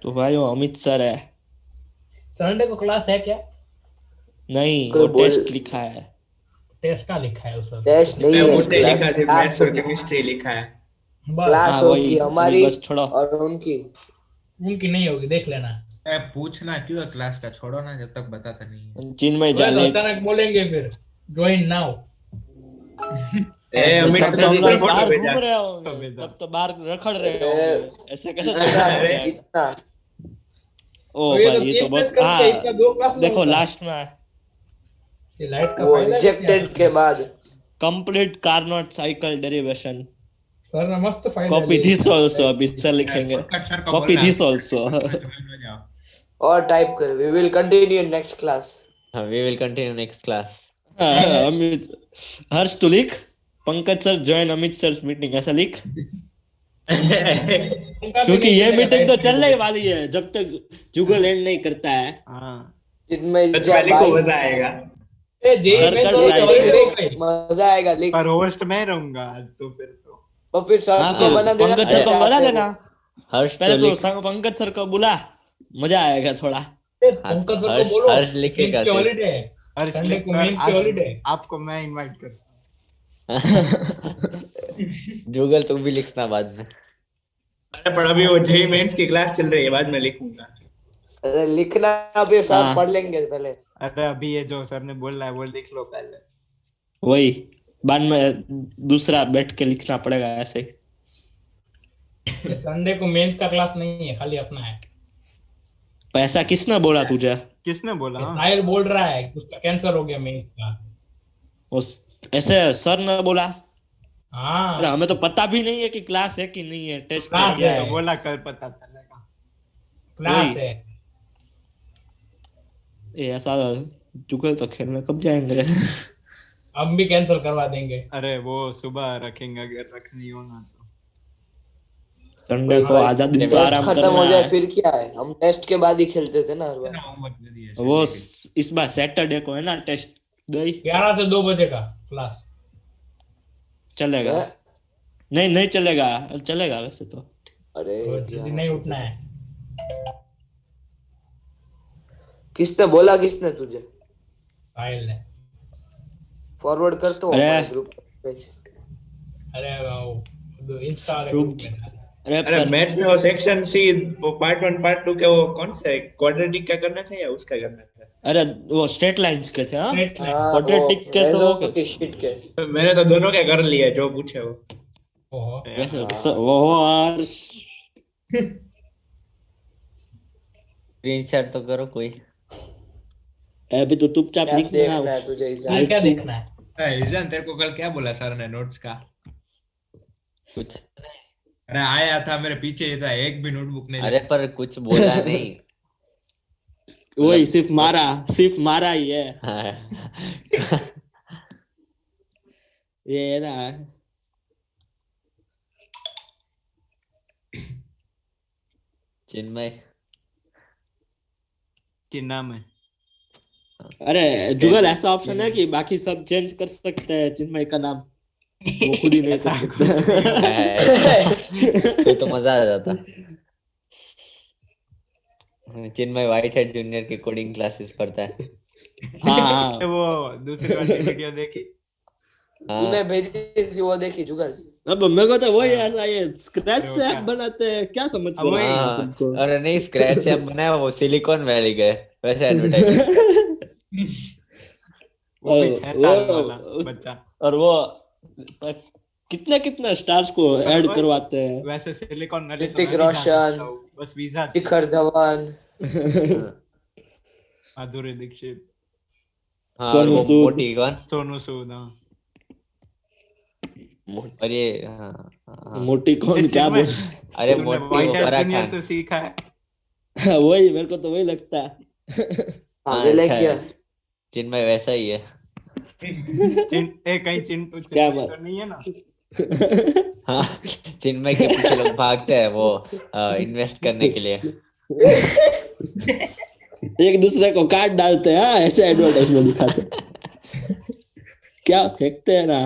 तो भाई वो अमित सर है। संडे को क्लास है क्या? नहीं, कोई वो बोल- टेस्ट लिखा है। टेस्ट का लिखा है उसमें। टेस्ट नहीं मैं है, उठे लिखा, सिर्फ क्लास मैथ्स और केमिस्ट्री लिखा है। बस क्लास हाँ, होगी वही, हमारी बस छोड़ो। और उनकी। उनकी नहीं होगी, देख लेना। ए, पूछना क्यों है क्लास का? छोड़ो ना, जब तक बताता नहीं है। चिन्मय वो जाले। अचानक बोलेंगे फिर ज्वाइन नाउ। ए अमित तब ने तो हम भी कोई लोग फोटो बाहर भेजा। घूम रहे फोटो होंगे, भेजा। तब तो बाहर रखड़ रहे ए, होंगे। ऐसे कैसे अरे, कितना ओ तो ये तो भाई, ये तीन तो बहुत। पेज करके इतना दो क्लास में देखो होता है। लास्ट में ये लाइट का वो फायदा है रिजेक्टेड क्या? के बाद complete Carnot cycle derivation. Sir ने मस्त फायदा कॉपी लिया। दिस आल्सो, अभी सर लिखेंगे। पंकज सर को कॉपी बोलना दिस आल्सो। में जाओ। और टाइप कर, we will continue in next class. We will continue next class. Amit Harsh तू लिख, Pankaj sir join Amit sir meeting, ऐसा लिख। क्योंकि ये मीटिंग तो चलने ही वाली है जब तक जुगल एंड नहीं करता है। हाँ जिनमें तो पहले को मजा आएगा, ए जे सर में का तो टाइप already हो गई। मजा आएगा लिख। पर होस्ट मैं रहूंगा तो फिर तो। और फिर सर हाँ, को फिर बना देना। पंकज सर को कैसे बुला आते हैं देना। हर्ष पहले तो तो लिख। पंकज सर को बुला, मजा आएगा थोड़ा। ए, पंकज सर को हर्ष- बोलो हर्ष लिखेगा मेंस की सिर्फ। हॉलीडे है। हर्ष संडे लिख को सर, मेंस की आज हॉलीडे। आपको मैं इनवाइट करता जुगल तुम भी लिखना बाद में। हूँ। अरे पर अभी वो जेई मेंस की क्लास चल रही है, बाद में लिखूंगा। अरे लिखना फिर सर हाँ। पढ़ लेंगे पहले। अरे अभी ये जो सर ने बोल रहा है वो लिख लो पहले। वही बाद में दूसरा बैठ के लिखना पड़ेगा ऐसे ही। ये संडे को मेंस का क्लास नहीं है, खाली अपना है। पैसा किसने बोला तुझे? किसने बोला? साहिल बोल रहा है कि उसका कैंसिल हो गया मेंस का। ऐसे सर ने बोला? हाँ अरे हमें तो पता भी नहीं है कि क्लास है कि नहीं है, टेस्ट क्लास क्या है। है। तो बोला कल पता चलेगा। क्लास वही। है। ये ऐसा जुगल तो खेलने कब जाएंगे? हम भी कैंसिल करवा देंगे। अरे वो सुबह रखेंगे अगर रखनी हो ना तो। संडे को आधा दिन तो टेस्ट आराम खत्म करना हो जाए है। फिर क्या है, हम टेस्ट के बाद ही खेलते थे ना हर बार। होमवर्क दे दिया वो इस बार सैटरडे को है ना टेस्ट, दही 11 से 2 बजे का क्लास। चलेगा। है? नहीं चलेगा, चलेगा वैसे तो। अरे तो जल्दी नहीं उठना है। किसने बोला, किसने तुझे? साहिल ने। फॉरवर्ड कर तो अरे। हमारे ग्रुप पे। अरे वो इंस्टा वाले रुक ग्रुप में। अरे अरे पर मैथ्स में वो सेक्शन सी, वो पार्ट 1 पार्ट 2 के वो कौन से क्वाड्रेटिक का करने थे या उसका करना था? अरे वो स्ट्रेट लाइंस के थे। हाँ, हाँ वो क्वाड्रेटिक के तो रेजो की शीट के। मैंने तो दोनों के कर लिए जो पूछे वो। ओहो वैसे तो वो और स्क्रीनशॉट तो करो कोई। अभी तो चुपचाप क्या लिखना देखना है तुझे ईजान? ये क्या देखना है? ईजान तेरे को कल क्या बोला सर ने नोट्स का? कुछ अरे आया था मेरे पीछे ही था, एक भी नोटबुक नहीं अरे पर कुछ बोला नहीं। वही सिर्फ मारा ही है हाँ। ये है ना। चिन्मय चिन्ना में अरे जुगल ऐसा ऑप्शन है कि बाकी सब चेंज कर सकते हैं, चिन्मय का नाम वो खुद ही नहीं कर सकता। तो मजा आ जाता। चिन्मय व्हाइट हेड जूनियर की कोडिंग क्लासेस पढ़ता है। हाँ वो दूसरी वाली वीडियो देखी। तूने भेजी थी वो देखी जुगल? अब मेरे को तो वही ऐसा ये स्क्रैच से ऐप बनाते हैं, क्या समझ अब वही। रहा है हाँ, सबको। अरे नहीं स्क्रैच ऐप बनाया वो सिलिकॉन वैली गए वैसे एडवर्टाइज। वो भी 6 साल वाला वो बच्चा। और वो कितने कितने स्टार्स को ऐड करवाते हैं। वैसे सिलिकॉन वैली ऋतिक रोशन, बस वीजा शिखर धवन, माधुरी दीक्षित, हाँ सोनू वो सूद। मोटी कौन सोनू सूद। हाँ। और ये हाँ, मोटी कौन क्या बोल अरे तूने मोटी व्हाइट वो हेड फराह जूनियर खान। से सीखा है। रहा। वही मेरे को तो वही लगता है। आगे ले अच्छा क्या? है। चिन्मय वैसा ही है। कहीं चिंटू Scammer. तो नहीं है ना? हाँ चिन्मय के पीछे लोग भागते हैं वो इन्वेस्ट करने के लिए। एक दूसरे को काट डालते हैं। हाँ, ऐसे एडवर्टाइजमेंट दिखाते हैं। क्या फेंकते हैं ना।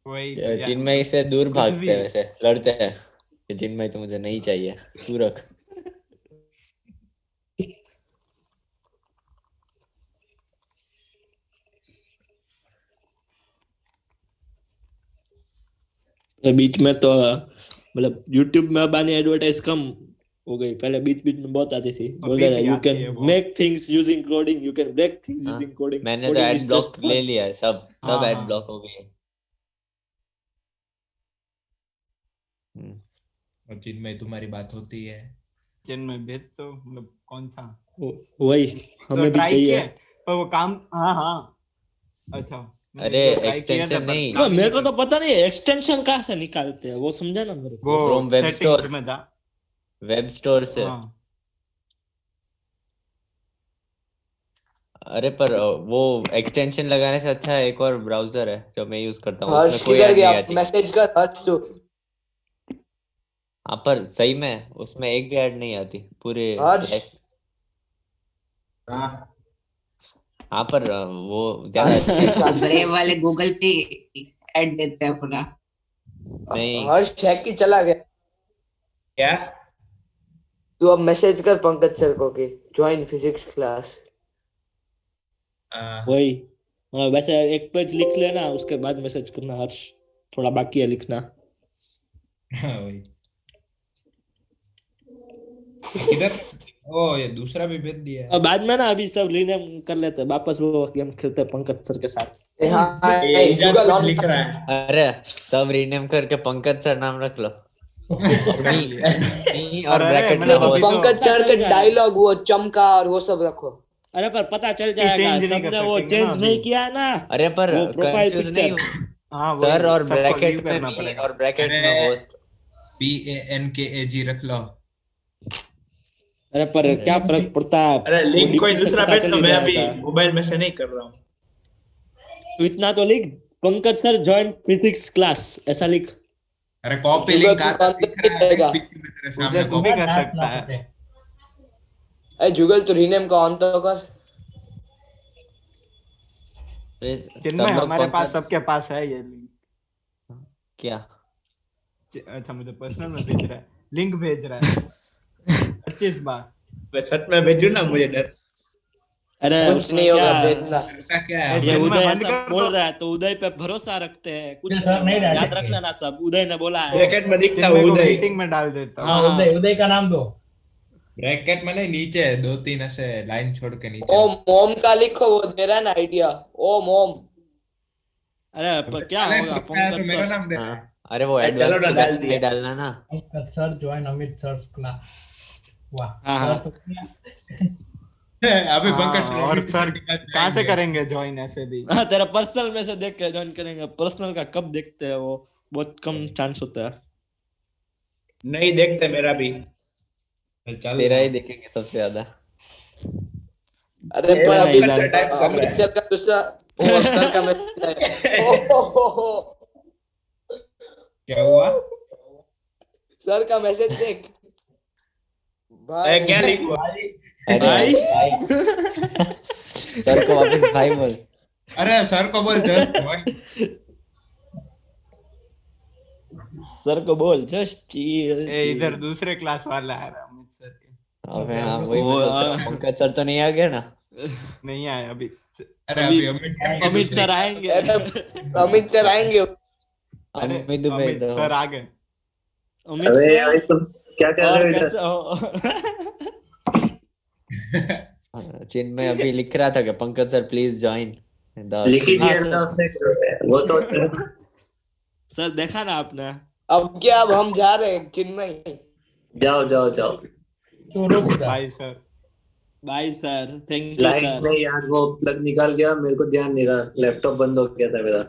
वही तो यार। चिन्मय से दूर कुछ भागते भी। हैं वैसे लड़ते हैं कि चिन्मय तो मुझे नहीं चाहिए तू रख। बीच में तो मतलब YouTube में अब आने एडवर्टाइज कम हो गई, पहले बीच बीच में बहुत आती थी। बोल रहा भी यू आती है कैन वो। Make things using coding, you can break things हाँ, यूजिंग कोडिंग। मैंने तो एड ब्लॉक ले लिया है सब हाँ, एड हाँ। ब्लॉक हो गई है। और चिन्मय तुम्हारी बात होती है। चिन्मय भेज तो मतलब कौन सा? वही हमें भी ट्राई चाहिए। किया पर वो काम। हाँ हाँ अच्छा। मैंने अरे, एक दो try किया था, extension पर नहीं। काम ही मेरे को नहीं तो पता नहीं एक्सटेंशन कहाँ से निकालते हैं, वो समझा ना मेरे को। वो Chrome Web सेटिंग्स Store। में था। वेब स्टोर से। हाँ अरे पर वो एक्सटेंशन लगाने से अच्छा है एक और ब्राउजर है जो मैं यूज करता हूँ हर्ष उसमें कोई किधर ऐड गया? नहीं आती। मैसेज कर हर्ष तू। हाँ पर सही में उसमें एक भी ऐड नहीं आती पूरे हर्ष life। हाँ पर वो ज्यादा अच्छी है। ब्रेव वाले गूगल पे ऐड देते हैं पूरा। नहीं हर्ष है कि चला गया? क्या? तू अब मैसेज कर पंकज सर को कि ज्वाइन फिजिक्स क्लास। वही वैसे एक पेज लिख लेना, उसके बाद मैसेज करना हर्ष, थोड़ा बाकी है लिखना। वही किधर? ओ ये दूसरा भी भेज दिया है। और बाद में ना अभी सब रीनेम कर लेते हैं वापस, वो गेम खेलते हैं पंकज सर के साथ। हाँ ये ईजान जुगल कुछ ऑन लिख रहा है। अरे सब रीनेम करके पंकज सर नाम रख लो और मी और अरे, ब्रैकेट में मतलब अभी होस्ट। तो- पंकज सर के डायलॉग वो चमका और वो सब रखो। अरे पर पता चल जाएगा, change नहीं कर सबने वो सकेंगे ना चेंज अभी। नहीं किया है ना। अरे पर वो प्रोफाइल कंफ्यूज नहीं हो हाँ वही, सर और सबको ब्रैकेट leave में करना मी पड़ेगा। और ब्रैकेट अरे, में होस्ट। PANKAG रख लो। अरे पर क्या फर्क पड़ता है। अरे वो लिंक कोई DP से दूसरा पता भेज चल तो ही मैं अभी जाएगा। मोबाइल में से नहीं कर रहा हूँ। तो इतना तो लिख, Pankaj sir join physics class, ऐसा लिख। अरे कॉपी जुगल लिंक तू आता कौन दिख रहा है देगा? पीछे में तेरे उधर सामने तू भी कॉपी। कर सकता है। ए जुगल तू रीनेम का ऑन तो कर। चिन्मय हमारे पास सबके पास है ये लिंक। क्या? अच्छा मुझे पर्सनल में भेज रहा है, लिंक भेज रहा है 25 बार। मैं सच में भेजू ना, मुझे डर। अरे कुछ उसमें नहीं होगा, क्या भेजना। ऐसा क्या है ये जिन में उदय बंद ऐसा कर बोल दो। रहा है तो उदय पे भरोसा रखते हैं, कुछ नहीं सर, नहीं होगा। याद डालेंगे। रखना ना सब, उदय ने बोला है। ब्रैकेट में दिखता चिन्मय को उदय। मीटिंग में डाल देता हूँ। हाँ हाँ। उदय, उदय का नाम दो। ब्रैकेट में नहीं, नीचे 2-3 ऐसे लाइन छोड़ के नीचे। ओ मोम का लिखो, वो दे रहा है ना आइडिया। ओ मोम। अरे पर क्या पहले होगा ग्रुप में आया तो पंकज मेरा सर? नाम दे। हाँ, अरे वो चलो एडवांस ना, के डाल बैच में ही दिया। डालना ना। Pankaj sir join Amit sir class. वाह हाँ, हाँ। सर तो अभी हाँ, पंकज सर और अमित सर के पास कहाँ से जाएंगे। करेंगे ज्वाइन ऐसे भी? हाँ, तेरा पर्सनल में से देख के ज्वाइन करेंगे। पर्सनल का कब देखते हैं, वो बहुत कम चांस होता है। नहीं देखते मेरा भी। चल तेरा ना। ही देखेंगे सबसे ज्यादा। अरे ये पर नहीं अभी जानता। टाइप कर रहा अमित है। सर का दूसरा, ओ सर का मैसेज है। ओ क्या हुआ? सर का मैसेज देख भाई। क्या लिखूं? अरे भाई भाई सर को वापस भाई बोल। अरे सर को बोल जस्ट सर को बोल जस्ट चिल ए इधर दूसरे क्लास वाला आ रहा है अमित सर के। अबे हाँ, वही वो, मैं सोच रहा हूँ, पंकज सर तो नहीं आ गया ना? नहीं आया अभी। अरे अभी अभी अमित अमित सर आएंगे। अरे अमित सर आएंगे। अरे अमित भेज अमित दो। सर आ गए। अमित अरे सर यार तुम क्या कर और रहे हो कैसे इधर? हो? चिन्मय अभी लिख रहा था कि पंकज सर प्लीज ज्वाइन। लिख ही हाँ, दिया सर। ना उसने, वो तो सर देखा ना आपने? अब क्या, अब हम जा रहे हैं चिन्मय। जाओ जाओ जाओ। तो रुक जा। Bye sir. Bye sir, thank you light sir. नहीं यार, वो प्लग निकाल गया, मेरे को ध्यान नहीं रहा, लैपटॉप बंद हो गया था मेरा।